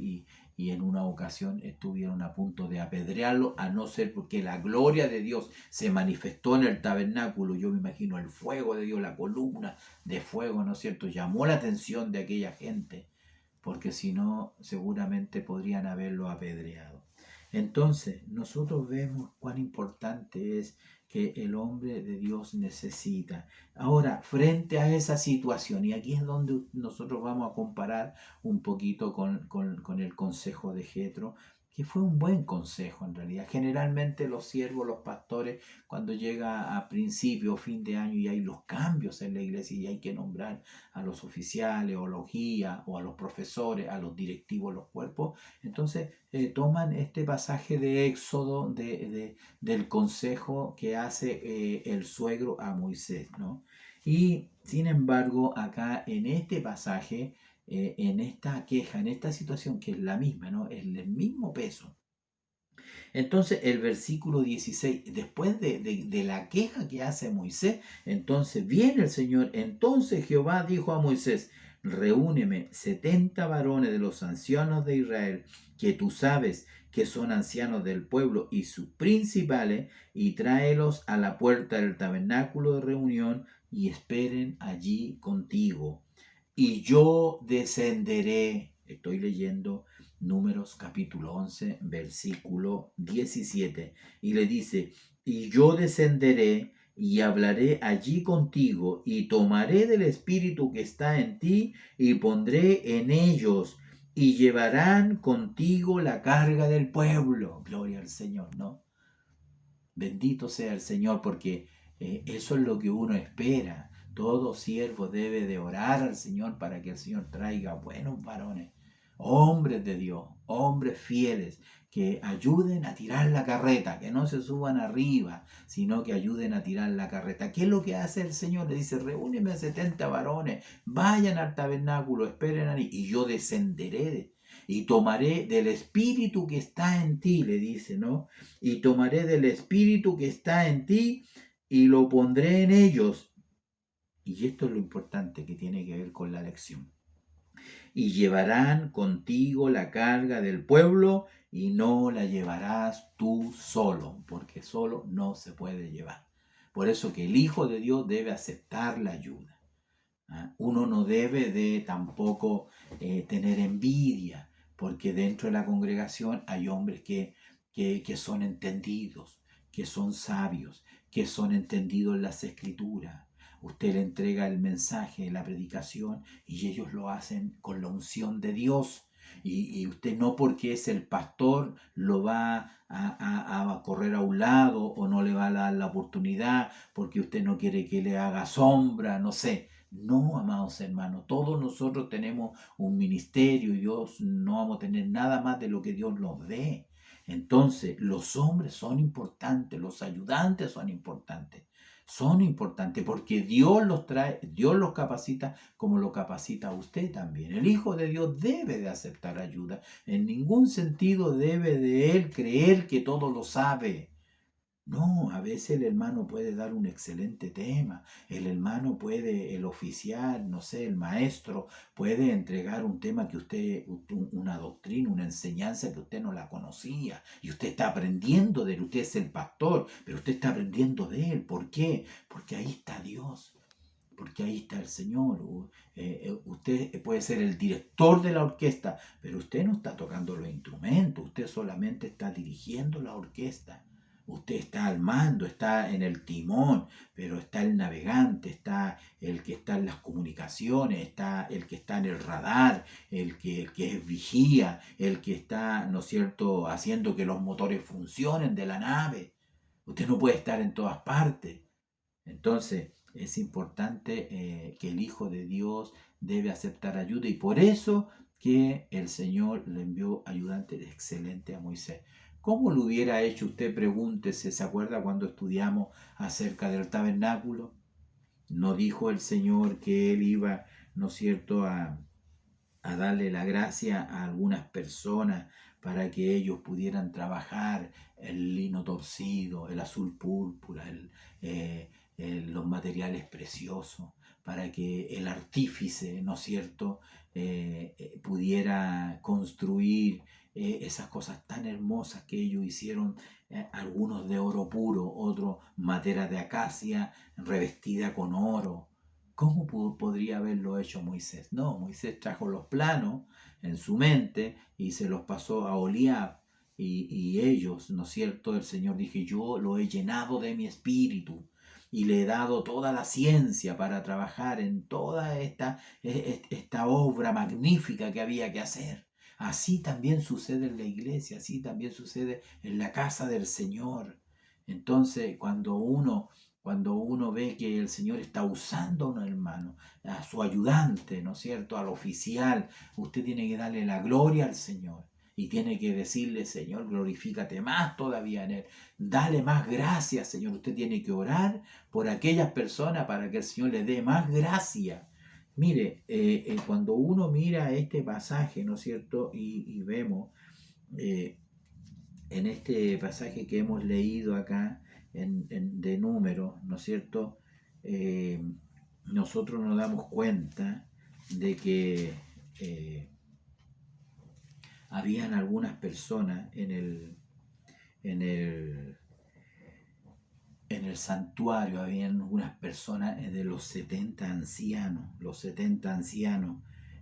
y en una ocasión estuvieron a punto de apedrearlo, a no ser porque la gloria de Dios se manifestó en el tabernáculo. Yo me imagino el fuego de Dios, la columna de fuego, ¿no es cierto?, llamó la atención de aquella gente, porque si no, seguramente podrían haberlo apedreado. Entonces, nosotros vemos cuán importante es que el hombre de Dios necesita. Ahora, frente a esa situación, y aquí es donde nosotros vamos a comparar un poquito con el consejo de Jetro, que fue un buen consejo en realidad. Generalmente los siervos, los pastores, cuando llega a principio o fin de año y hay los cambios en la iglesia y hay que nombrar a los oficiales o los guías o a los profesores, a los directivos, los cuerpos, entonces toman este pasaje de Éxodo del consejo que hace el suegro a Moisés, ¿no? Y sin embargo, acá en este pasaje, en esta queja, en esta situación que es la misma, ¿no? Es el mismo peso. Entonces el versículo 16, después de la queja que hace Moisés, entonces viene el Señor, entonces Jehová dijo a Moisés, reúneme 70 varones de los ancianos de Israel, que tú sabes que son ancianos del pueblo y sus principales, y tráelos a la puerta del tabernáculo de reunión y esperen allí contigo. Y yo descenderé, estoy leyendo Números capítulo 11, versículo 17, y le dice, y yo descenderé y hablaré allí contigo, y tomaré del espíritu que está en ti, y pondré en ellos, y llevarán contigo la carga del pueblo. Gloria al Señor, ¿no? Bendito sea el Señor, porque eso es lo que uno espera. Todo siervo debe de orar al Señor para que el Señor traiga buenos varones, hombres de Dios, hombres fieles, que ayuden a tirar la carreta, que no se suban arriba, sino que ayuden a tirar la carreta. ¿Qué es lo que hace el Señor? Le dice, reúneme a 70 varones, vayan al tabernáculo, esperen ahí, y yo descenderé y tomaré del espíritu que está en ti, le dice, ¿no? Y tomaré del espíritu que está en ti y lo pondré en ellos. Y esto es lo importante que tiene que ver con la lección. Y llevarán contigo la carga del pueblo y no la llevarás tú solo, porque solo no se puede llevar. Por eso que el Hijo de Dios debe aceptar la ayuda. Uno no debe de tampoco tener envidia, porque dentro de la congregación hay hombres que son entendidos, que son sabios, que son entendidos en las escrituras. Usted le entrega el mensaje, la predicación, y ellos lo hacen con la unción de Dios. Y usted no porque es el pastor lo va a correr a un lado o no le va a dar la oportunidad porque usted no quiere que le haga sombra, no sé. No, amados hermanos, todos nosotros tenemos un ministerio y Dios no vamos a tener nada más de lo que Dios nos dé. Entonces, los hombres son importantes, los ayudantes son importantes porque Dios los trae, Dios los capacita como lo capacita a usted también. El Hijo de Dios debe de aceptar ayuda. En ningún sentido debe de él creer que todo lo sabe. No, a veces el hermano puede dar un excelente tema, el hermano puede, el oficial, no sé, el maestro puede entregar un tema que usted, una doctrina, una enseñanza que usted no la conocía y usted está aprendiendo de él, usted es el pastor, pero usted está aprendiendo de él. ¿Por qué? Porque ahí está Dios. Porque ahí está el Señor. Usted puede ser el director de la orquesta, pero usted no está tocando los instrumentos, usted solamente está dirigiendo la orquesta. Usted está al mando, está en el timón, pero está el navegante, está el que está en las comunicaciones, está el que está en el radar, el que es vigía, el que está, ¿no es cierto?, haciendo que los motores funcionen de la nave. Usted no puede estar en todas partes. Entonces, es importante que el Hijo de Dios debe aceptar ayuda y por eso que el Señor le envió ayudante excelente a Moisés. ¿Cómo lo hubiera hecho usted? Pregúntese, ¿se acuerda cuando estudiamos acerca del tabernáculo? ¿No dijo el Señor que Él iba, ¿no es cierto?, a darle la gracia a algunas personas para que ellos pudieran trabajar el lino torcido, el azul púrpura, los materiales preciosos, para que el artífice, ¿no es cierto?, pudiera construir esas cosas tan hermosas que ellos hicieron, algunos de oro puro, otros madera de acacia revestida con oro. ¿Cómo podría haberlo hecho Moisés? No, Moisés trajo los planos en su mente y se los pasó a Oliab y ellos, ¿no es cierto? El Señor dije, yo lo he llenado de mi espíritu y le he dado toda la ciencia para trabajar en toda esta obra magnífica que había que hacer. Así también sucede en la iglesia, así también sucede en la casa del Señor. Entonces, cuando uno ve que el Señor está usando a un hermano, a su ayudante, ¿no es cierto?, al oficial, usted tiene que darle la gloria al Señor. Y tiene que decirle, Señor, glorifícate más todavía en Él. Dale más gracias, Señor. Usted tiene que orar por aquellas personas para que el Señor le dé más gracia. Mire, cuando uno mira este pasaje, ¿no es cierto? Y vemos en este pasaje que hemos leído acá de Números, ¿no es cierto? Nosotros nos damos cuenta de que habían algunas personas en el santuario, habían algunas personas de los 70 ancianos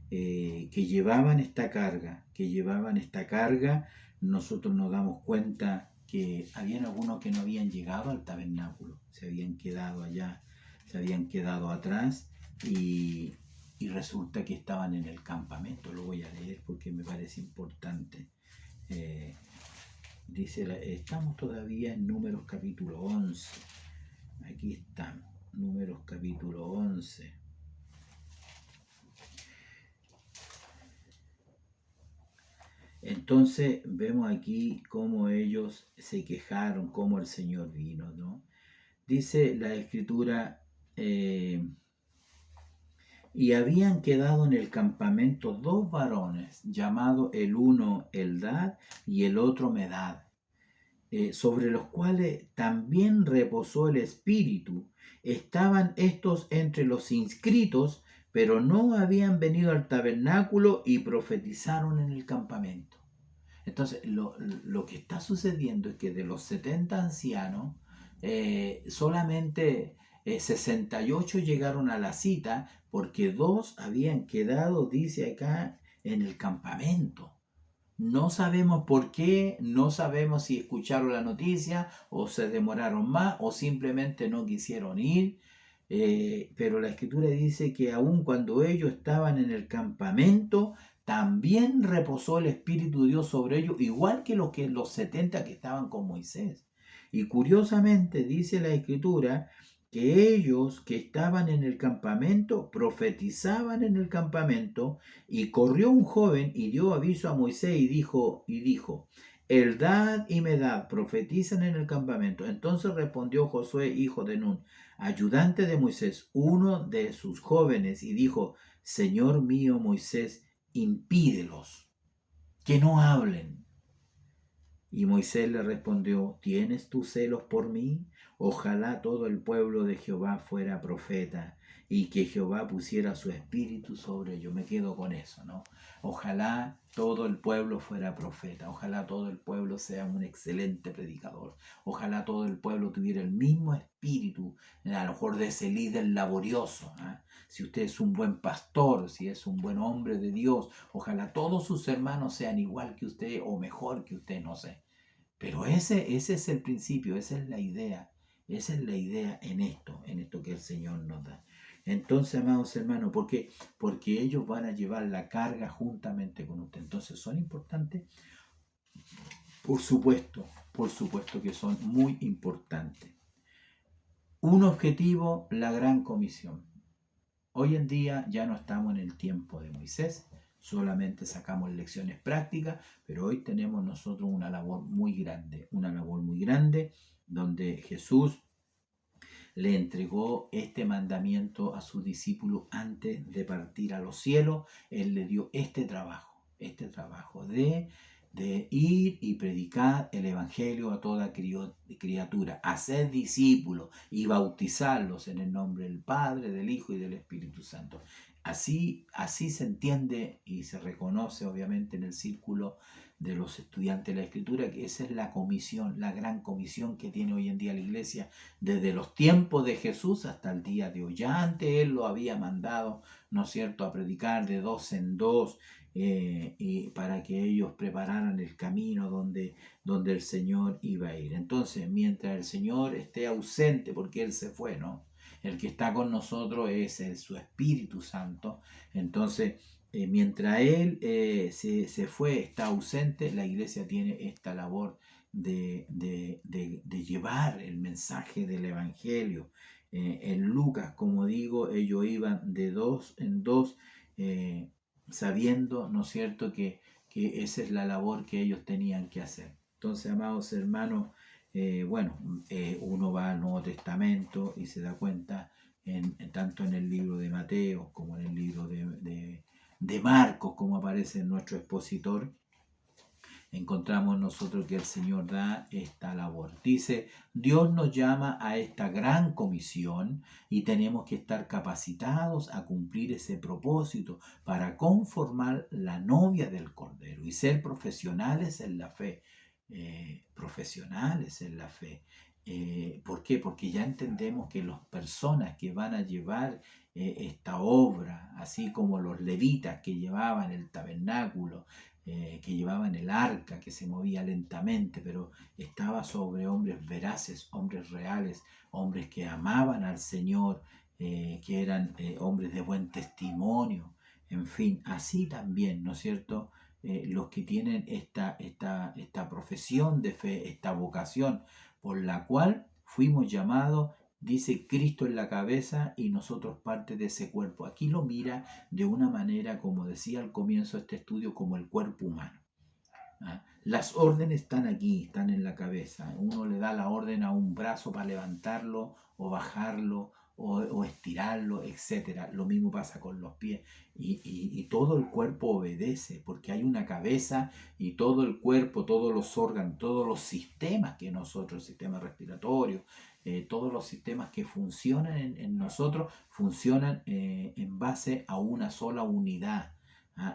que llevaban esta carga, nosotros nos damos cuenta que habían algunos que no habían llegado al tabernáculo, se habían quedado allá, se habían quedado atrás y resulta que estaban en el campamento. Lo voy a leer porque me parece importante. Dice, estamos todavía en Números capítulo 11. Aquí estamos, Números capítulo 11. Entonces vemos aquí cómo ellos se quejaron, cómo el Señor vino, ¿no? Dice la Escritura, y habían quedado en el campamento 2 varones, llamados el uno Eldad y el otro Medad, sobre los cuales también reposó el Espíritu. Estaban estos entre los inscritos, pero no habían venido al tabernáculo y profetizaron en el campamento. Entonces, lo que está sucediendo es que de los 70 ancianos, solamente 68 llegaron a la cita, porque 2 habían quedado, dice acá, en el campamento. No sabemos por qué, no sabemos si escucharon la noticia o se demoraron más o simplemente no quisieron ir. Pero la Escritura dice que aun cuando ellos estaban en el campamento, también reposó el Espíritu de Dios sobre ellos, igual que los 70 que estaban con Moisés. Y curiosamente dice la Escritura que ellos que estaban en el campamento profetizaban en el campamento, y corrió un joven y dio aviso a Moisés y dijo, Eldad y Medad profetizan en el campamento. Entonces respondió Josué, hijo de Nun, ayudante de Moisés, uno de sus jóvenes, y dijo, Señor mío Moisés, impídelos, que no hablen. Y Moisés le respondió, ¿tienes tú celos por mí? Ojalá todo el pueblo de Jehová fuera profeta y que Jehová pusiera su espíritu sobre ellos. Me quedo con eso, ¿no? Ojalá todo el pueblo fuera profeta. Ojalá todo el pueblo sea un excelente predicador. Ojalá todo el pueblo tuviera el mismo espíritu, a lo mejor de ese líder laborioso, ¿eh? Si usted es un buen pastor, si es un buen hombre de Dios, ojalá todos sus hermanos sean igual que usted o mejor que usted, no sé. Pero ese es el principio, esa es la idea en esto que el Señor nos da. Entonces, amados hermanos, ¿por qué? Porque ellos van a llevar la carga juntamente con usted. Entonces, ¿son importantes? Por supuesto que son muy importantes. Un objetivo, la gran comisión. Hoy en día ya no estamos en el tiempo de Moisés, solamente sacamos lecciones prácticas, pero hoy tenemos nosotros una labor muy grande donde Jesús le entregó este mandamiento a sus discípulos antes de partir a los cielos. Él le dio este trabajo de ir y predicar el evangelio a toda criatura, hacer discípulos y bautizarlos en el nombre del Padre, del Hijo y del Espíritu Santo. Así se entiende y se reconoce obviamente en el círculo de los estudiantes de la Escritura que esa es la comisión, la gran comisión que tiene hoy en día la Iglesia desde los tiempos de Jesús hasta el día de hoy. Ya antes Él lo había mandado, ¿no es cierto?, a predicar de dos en dos y para que ellos prepararan el camino donde el Señor iba a ir. Entonces, mientras el Señor esté ausente, porque Él se fue, ¿no? El que está con nosotros es su Espíritu Santo. Entonces, mientras Él se fue, está ausente, la iglesia tiene esta labor de llevar el mensaje del Evangelio. En Lucas, como digo, ellos iban de dos en dos, sabiendo, ¿no es cierto?, que esa es la labor que ellos tenían que hacer. Entonces, amados hermanos, uno va al Nuevo Testamento y se da cuenta tanto en el libro de Mateo como en el libro de Marcos, como aparece en nuestro expositor, encontramos nosotros que el Señor da esta labor. Dice, Dios nos llama a esta gran comisión y tenemos que estar capacitados a cumplir ese propósito para conformar la novia del Cordero y ser profesionales en la fe. Profesionales en la fe. ¿Por qué? Porque ya entendemos que las personas que van a llevar esta obra, así como los levitas que llevaban el tabernáculo, que llevaban el arca que se movía lentamente, pero estaba sobre hombres veraces, hombres reales, hombres que amaban al Señor, que eran hombres de buen testimonio, en fin, así también, ¿no es cierto?, los que tienen esta profesión de fe, esta vocación por la cual fuimos llamados, dice Cristo en la cabeza y nosotros parte de ese cuerpo. Aquí lo mira de una manera, como decía al comienzo de este estudio, como el cuerpo humano. Las órdenes están aquí, están en la cabeza. Uno le da la orden a un brazo para levantarlo o bajarlo o estirarlo, etc. Lo mismo pasa con los pies. Y todo el cuerpo obedece porque hay una cabeza y todo el cuerpo, todos los órganos, todos los sistemas que nosotros, el sistema respiratorio, todos los sistemas que funcionan en nosotros, funcionan en base a una sola unidad.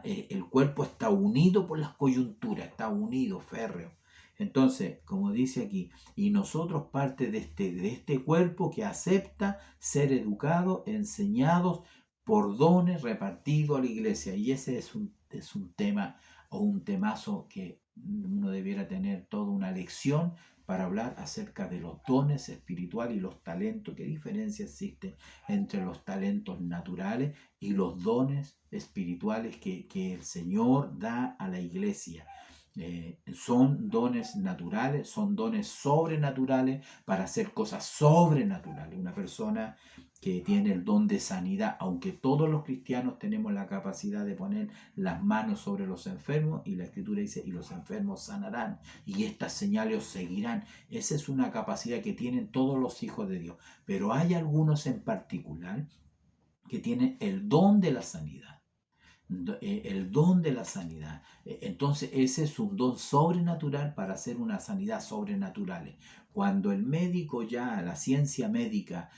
El cuerpo está unido por las coyunturas, está unido, férreo. Entonces, como dice aquí, y nosotros parte de este cuerpo que acepta ser educado, enseñados por dones repartidos a la iglesia. Y ese es un tema o un temazo que uno debiera tener toda una lección para hablar acerca de los dones espirituales y los talentos. ¿Qué diferencia existe entre los talentos naturales y los dones espirituales que el Señor da a la iglesia? Son dones naturales, son dones sobrenaturales para hacer cosas sobrenaturales. Una persona que tiene el don de sanidad, aunque todos los cristianos tenemos la capacidad de poner las manos sobre los enfermos, y la Escritura dice, y los enfermos sanarán, y estas señales os seguirán. Esa es una capacidad que tienen todos los hijos de Dios, pero hay algunos en particular que tienen el don de la sanidad. El don de la sanidad. Entonces ese es un don sobrenatural para hacer una sanidad sobrenatural. Cuando el médico ya, la ciencia médica,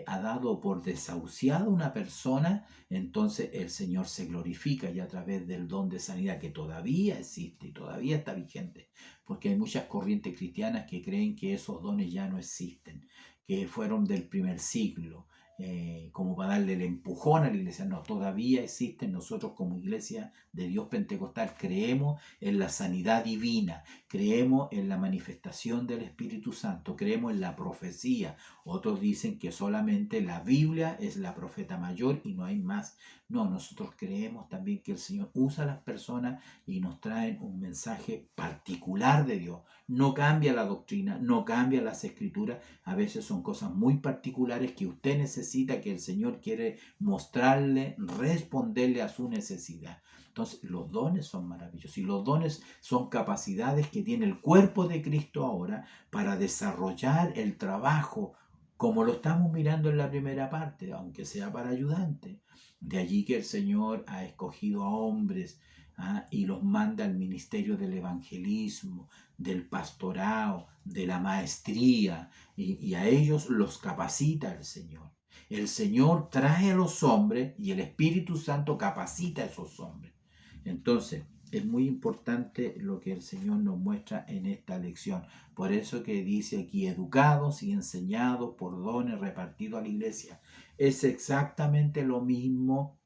ha dado por desahuciada a una persona, entonces el Señor se glorifica ya a través del don de sanidad que todavía existe y todavía está vigente, porque hay muchas corrientes cristianas que creen que esos dones ya no existen, que fueron del primer siglo. Como para darle el empujón a la iglesia. No, todavía existen. Nosotros como iglesia de Dios Pentecostal creemos en la sanidad divina, creemos en la manifestación del Espíritu Santo, creemos en la profecía. Otros dicen que solamente la Biblia es la profeta mayor y no hay más. No, nosotros creemos también que el Señor usa a las personas y nos trae un mensaje particular de Dios. No cambia la doctrina, no cambia las escrituras. A veces son cosas muy particulares que usted necesita, que el Señor quiere mostrarle, responderle a su necesidad. Entonces, los dones son maravillosos y los dones son capacidades que tiene el cuerpo de Cristo ahora para desarrollar el trabajo, como lo estamos mirando en la primera parte, aunque sea para ayudante. De allí que el Señor ha escogido a hombres y los manda al ministerio del evangelismo, del pastorado, de la maestría, y a ellos los capacita el Señor. El Señor trae a los hombres y el Espíritu Santo capacita a esos hombres. Entonces, es muy importante lo que el Señor nos muestra en esta lección. Por eso que dice aquí, educados y enseñados por dones repartidos a la iglesia. Es exactamente lo mismo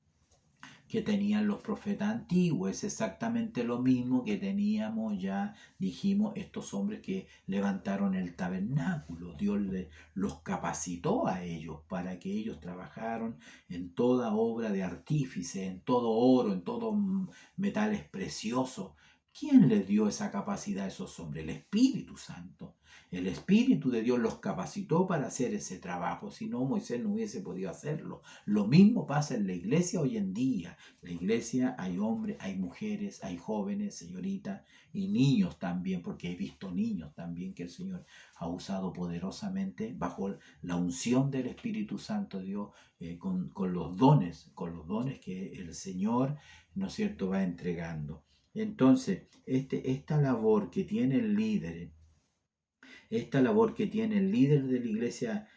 que tenían los profetas antiguos, es exactamente lo mismo que teníamos, ya dijimos, estos hombres que levantaron el tabernáculo. Dios los capacitó a ellos para que ellos trabajaron en toda obra de artífice, en todo oro, en todo metales preciosos. ¿Quién les dio esa capacidad a esos hombres? El Espíritu Santo. El Espíritu de Dios los capacitó para hacer ese trabajo, si no, Moisés no hubiese podido hacerlo. Lo mismo pasa en la iglesia hoy en día. En la iglesia hay hombres, hay mujeres, hay jóvenes, señoritas y niños también, porque he visto niños también que el Señor ha usado poderosamente bajo la unción del Espíritu Santo de Dios, con los dones que el Señor, ¿no es cierto?, va entregando. Entonces, esta labor que tiene el líder, de la iglesia,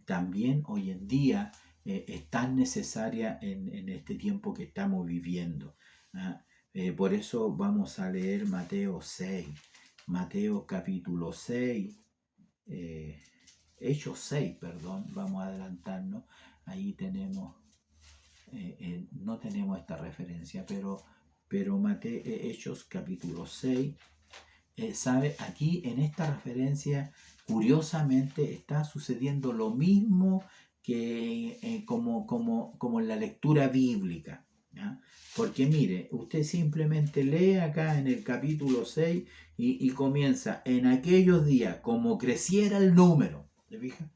también hoy en día es tan necesaria en este tiempo que estamos viviendo. ¿Ah? Por eso vamos a leer Mateo 6, Mateo capítulo 6, Hechos 6, perdón, vamos a adelantarnos. Ahí tenemos, no tenemos esta referencia, pero Hechos capítulo 6. ¿Sabe? Aquí en esta referencia, curiosamente, está sucediendo lo mismo que como en la lectura bíblica. ¿Ya? Porque mire, usted simplemente lee acá en el capítulo 6 y comienza, en aquellos días, como creciera el número. ¿Se fija?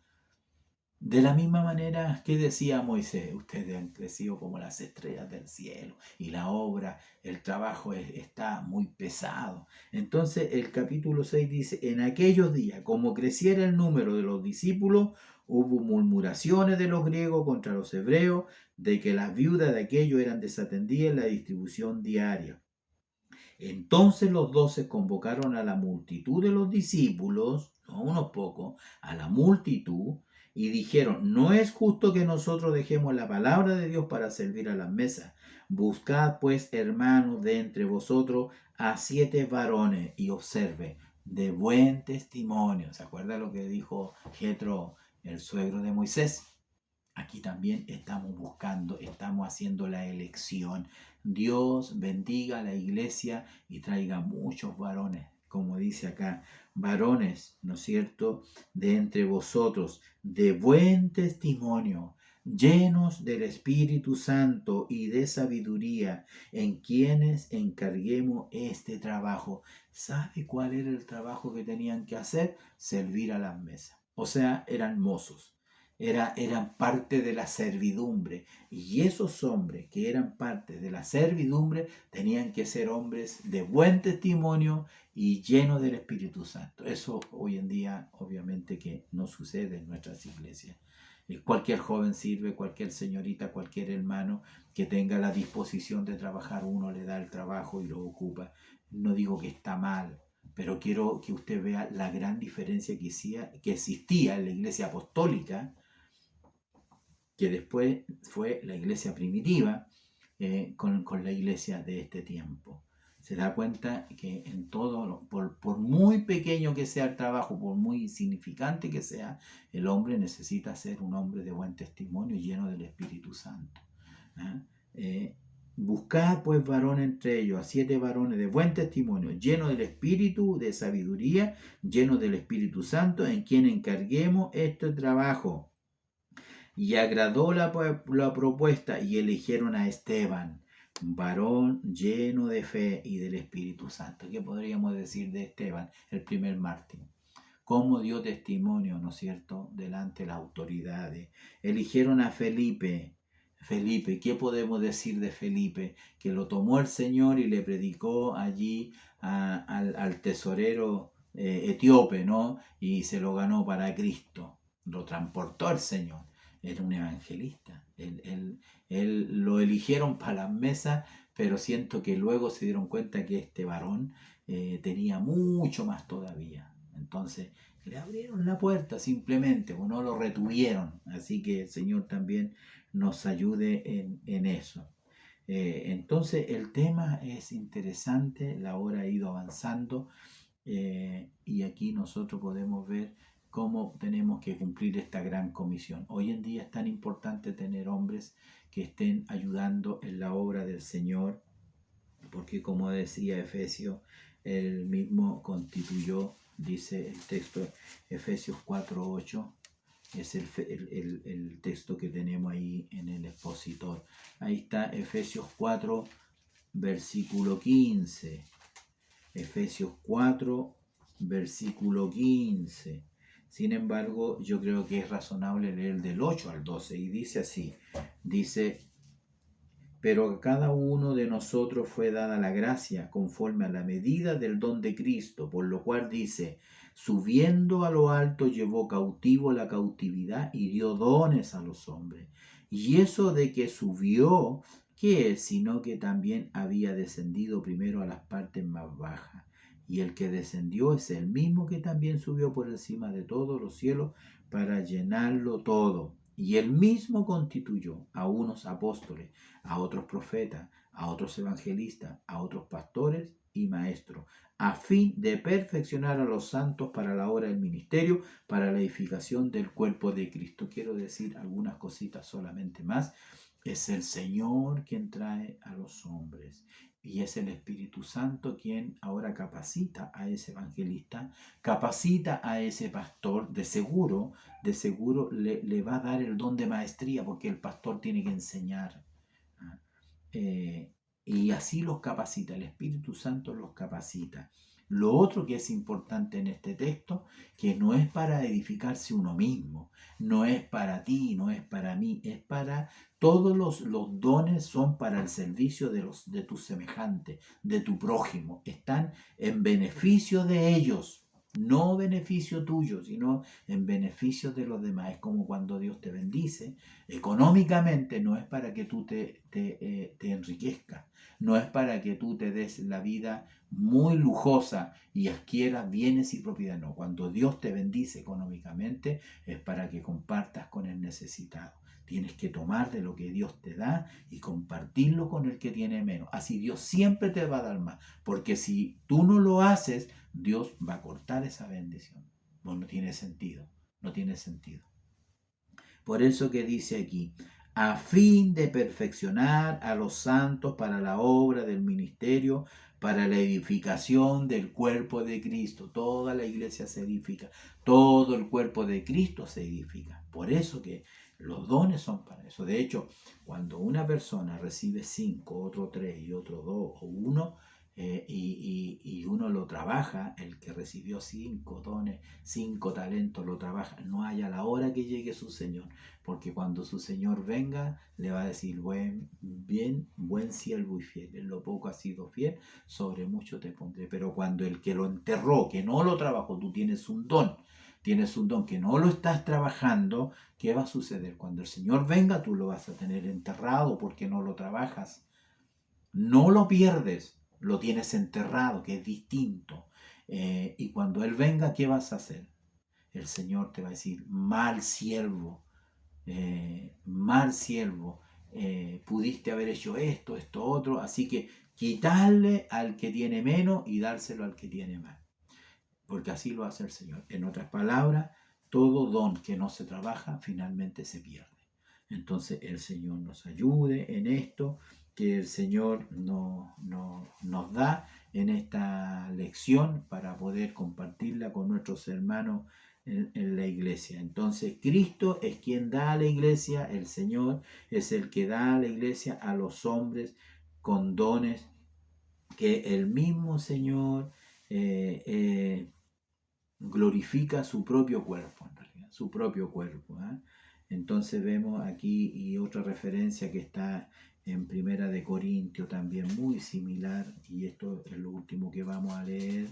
De la misma manera que decía Moisés, ustedes han crecido como las estrellas del cielo y la obra, el trabajo está muy pesado. Entonces el capítulo 6 dice, en aquellos días, como creciera el número de los discípulos, hubo murmuraciones de los griegos contra los hebreos, de que las viudas de aquellos eran desatendidas en la distribución diaria. Entonces los 12 convocaron a la multitud de los discípulos, no unos pocos, a la multitud, y dijeron, no es justo que nosotros dejemos la palabra de Dios para servir a las mesas. Buscad pues, hermanos, de entre vosotros a 7 varones, y observe, de buen testimonio. ¿Se acuerda lo que dijo Jetro, el suegro de Moisés? Aquí también estamos buscando, estamos haciendo la elección. Dios bendiga a la iglesia y traiga muchos varones, como dice acá, varones, ¿no es cierto?, de entre vosotros, de buen testimonio, llenos del Espíritu Santo y de sabiduría, en quienes encarguemos este trabajo. ¿Sabe cuál era el trabajo que tenían que hacer? Servir a las mesas. O sea, eran mozos. Eran parte de la servidumbre, y esos hombres que eran parte de la servidumbre tenían que ser hombres de buen testimonio y llenos del Espíritu Santo. Eso hoy en día obviamente que no sucede en nuestras iglesias. Cualquier joven sirve, cualquier señorita, cualquier hermano que tenga la disposición de trabajar, uno le da el trabajo y lo ocupa. No digo que está mal, pero quiero que usted vea la gran diferencia que existía en la iglesia apostólica, que después fue la iglesia primitiva, con la iglesia de este tiempo. Se da cuenta que en todo, por muy pequeño que sea el trabajo, por muy insignificante que sea, el hombre necesita ser un hombre de buen testimonio lleno del Espíritu Santo. Buscad pues varón entre ellos, a 7 varones de buen testimonio, llenos del Espíritu, de sabiduría, llenos del Espíritu Santo, en quien encarguemos este trabajo. Y agradó la propuesta y eligieron a Esteban, varón lleno de fe y del Espíritu Santo. ¿Qué podríamos decir de Esteban, el primer mártir? Cómo dio testimonio, ¿no es cierto?, delante de las autoridades. Eligieron a Felipe. ¿Qué podemos decir de Felipe? Que lo tomó el Señor y le predicó allí al tesorero etíope, ¿no? Y se lo ganó para Cristo. Lo transportó el Señor. Era un evangelista. Él lo eligieron para las mesas, pero siento que luego se dieron cuenta que este varón tenía mucho más todavía. Entonces, Le abrieron la puerta simplemente, o no lo retuvieron. Así que el Señor también nos ayude en eso. Entonces el tema es interesante, la hora ha ido avanzando y aquí nosotros podemos ver cómo tenemos que cumplir esta gran comisión. Hoy en día es tan importante tener hombres que estén ayudando en la obra del Señor, porque como decía Efesios, él mismo constituyó, dice el texto, Efesios 4:8, es el texto que tenemos ahí en el expositor. Ahí está Efesios 4, versículo 15. Efesios 4, versículo 15. Sin embargo, yo creo que es razonable leer del 8 al 12 y dice así, dice, pero a cada uno de nosotros fue dada la gracia conforme a la medida del don de Cristo, por lo cual dice, subiendo a lo alto llevó cautivo la cautividad y dio dones a los hombres. Y eso de que subió, ¿qué es? Sino que también había descendido primero a las partes más bajas. Y el que descendió es el mismo que también subió por encima de todos los cielos para llenarlo todo. Y él mismo constituyó a unos apóstoles, a otros profetas, a otros evangelistas, a otros pastores y maestros, a fin de perfeccionar a los santos para la obra del ministerio, para la edificación del cuerpo de Cristo. Quiero decir algunas cositas solamente más. Es el Señor quien trae a los hombres y es el Espíritu Santo quien ahora capacita a ese evangelista, capacita a ese pastor. De seguro le va a dar el don de maestría porque el pastor tiene que enseñar. Y así los capacita, el Espíritu Santo los capacita. Lo otro que es importante en este texto, que no es para edificarse uno mismo, no es para ti, no es para mí, es para todos los dones son para el servicio de tus semejantes, de tu prójimo, están en beneficio de ellos. No beneficio tuyo, sino en beneficio de los demás. Es como cuando Dios te bendice económicamente, no es para que tú te enriquezcas, no es para que tú te des la vida muy lujosa y adquieras bienes y propiedad. No, cuando Dios te bendice económicamente es para que compartas con el necesitado. Tienes que tomar de lo que Dios te da y compartirlo con el que tiene menos. Así Dios siempre te va a dar más. Porque si tú no lo haces, Dios va a cortar esa bendición. No, no tiene sentido. No tiene sentido. Por eso que dice aquí, a fin de perfeccionar a los santos para la obra del ministerio, para la edificación del cuerpo de Cristo. Toda la iglesia se edifica, todo el cuerpo de Cristo se edifica. Por eso que los dones son para eso. De hecho, cuando una persona recibe 5, otro 3 y otro 2 o 1, y uno lo trabaja, el que recibió 5 dones, 5 talentos, lo trabaja, no hay a la hora que llegue su Señor, porque cuando su Señor venga, le va a decir, buen siervo y fiel, en lo poco has sido fiel, sobre mucho te pondré. Pero cuando el que lo enterró, que no lo trabajó, tú tienes un don que no lo estás trabajando, ¿qué va a suceder? Cuando el Señor venga, tú lo vas a tener enterrado porque no lo trabajas. No lo pierdes, lo tienes enterrado, que es distinto. Y cuando Él venga, ¿qué vas a hacer? El Señor te va a decir, mal siervo, pudiste haber hecho esto, otro, así que quitarle al que tiene menos y dárselo al que tiene más, porque así lo hace el Señor. En otras palabras, todo don que no se trabaja finalmente se pierde. Entonces el Señor nos ayude en esto, que el Señor nos da en esta lección para poder compartirla con nuestros hermanos en la iglesia. Entonces Cristo es quien da a la iglesia, el Señor es el que da a la iglesia a los hombres con dones que el mismo Señor glorifica su propio cuerpo, en realidad, su propio cuerpo. Entonces vemos aquí y otra referencia que está en Primera de Corintios también muy similar, y esto es lo último que vamos a leer,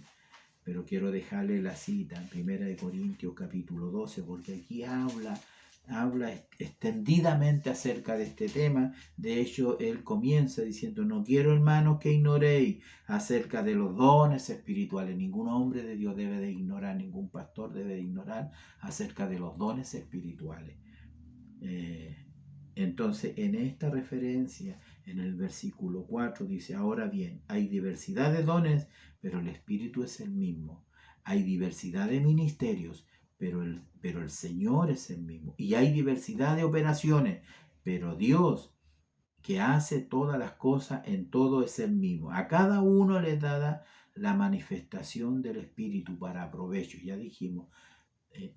pero quiero dejarle la cita en Primera de Corintios capítulo 12, porque aquí habla habla extendidamente acerca de este tema. De hecho, él comienza diciendo: no quiero, hermanos, que ignoréis acerca de los dones espirituales. Ningún hombre de Dios debe de ignorar, ningún pastor debe de ignorar acerca de los dones espirituales. Entonces, en esta referencia, en el versículo 4 dice: ahora bien, hay diversidad de dones, pero el Espíritu es el mismo. Hay diversidad de ministerios, pero el Señor es el mismo. Y hay diversidad de operaciones, pero Dios, que hace todas las cosas en todo, es el mismo. A cada uno le da la manifestación del Espíritu para provecho. Ya dijimos,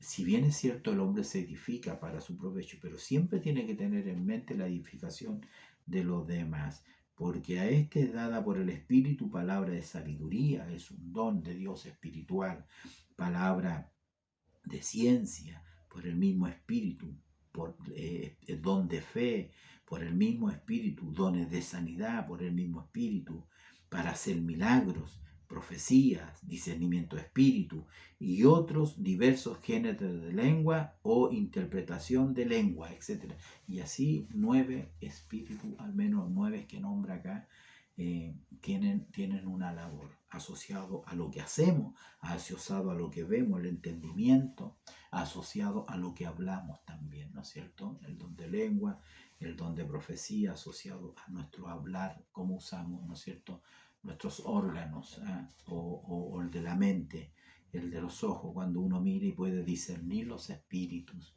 si bien es cierto, el hombre se edifica para su provecho, pero siempre tiene que tener en mente la edificación de los demás, porque a este es dada por el Espíritu palabra de sabiduría, es un don de Dios espiritual, palabra de ciencia, por el mismo Espíritu, por el don de fe, por el mismo Espíritu, dones de sanidad, por el mismo Espíritu, para hacer milagros, profecías, discernimiento de espíritu y otros diversos géneros de lengua o interpretación de lengua, etc. Y así 9 espíritus, al menos 9 que nombra acá, tienen una labor asociado a lo que hacemos, asociado a lo que vemos, el entendimiento, asociado a lo que hablamos también, ¿no es cierto? El don de lengua, el don de profecía, asociado a nuestro hablar, cómo usamos, ¿no es cierto?, nuestros órganos, o el de la mente, el de los ojos, cuando uno mira y puede discernir los espíritus.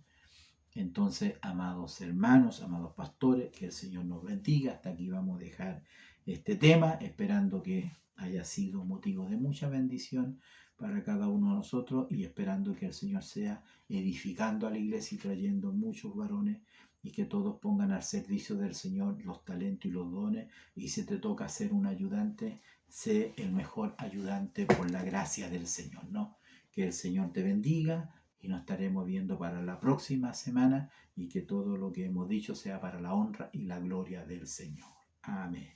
Entonces, amados hermanos, amados pastores, que el Señor nos bendiga. Hasta aquí vamos a dejar este tema, esperando que haya sido motivo de mucha bendición para cada uno de nosotros y esperando que el Señor sea edificando a la iglesia y trayendo muchos varones y que todos pongan al servicio del Señor los talentos y los dones. Y si te toca ser un ayudante, sé el mejor ayudante por la gracia del Señor, ¿no? Que el Señor te bendiga y nos estaremos viendo para la próxima semana y que todo lo que hemos dicho sea para la honra y la gloria del Señor. Amén.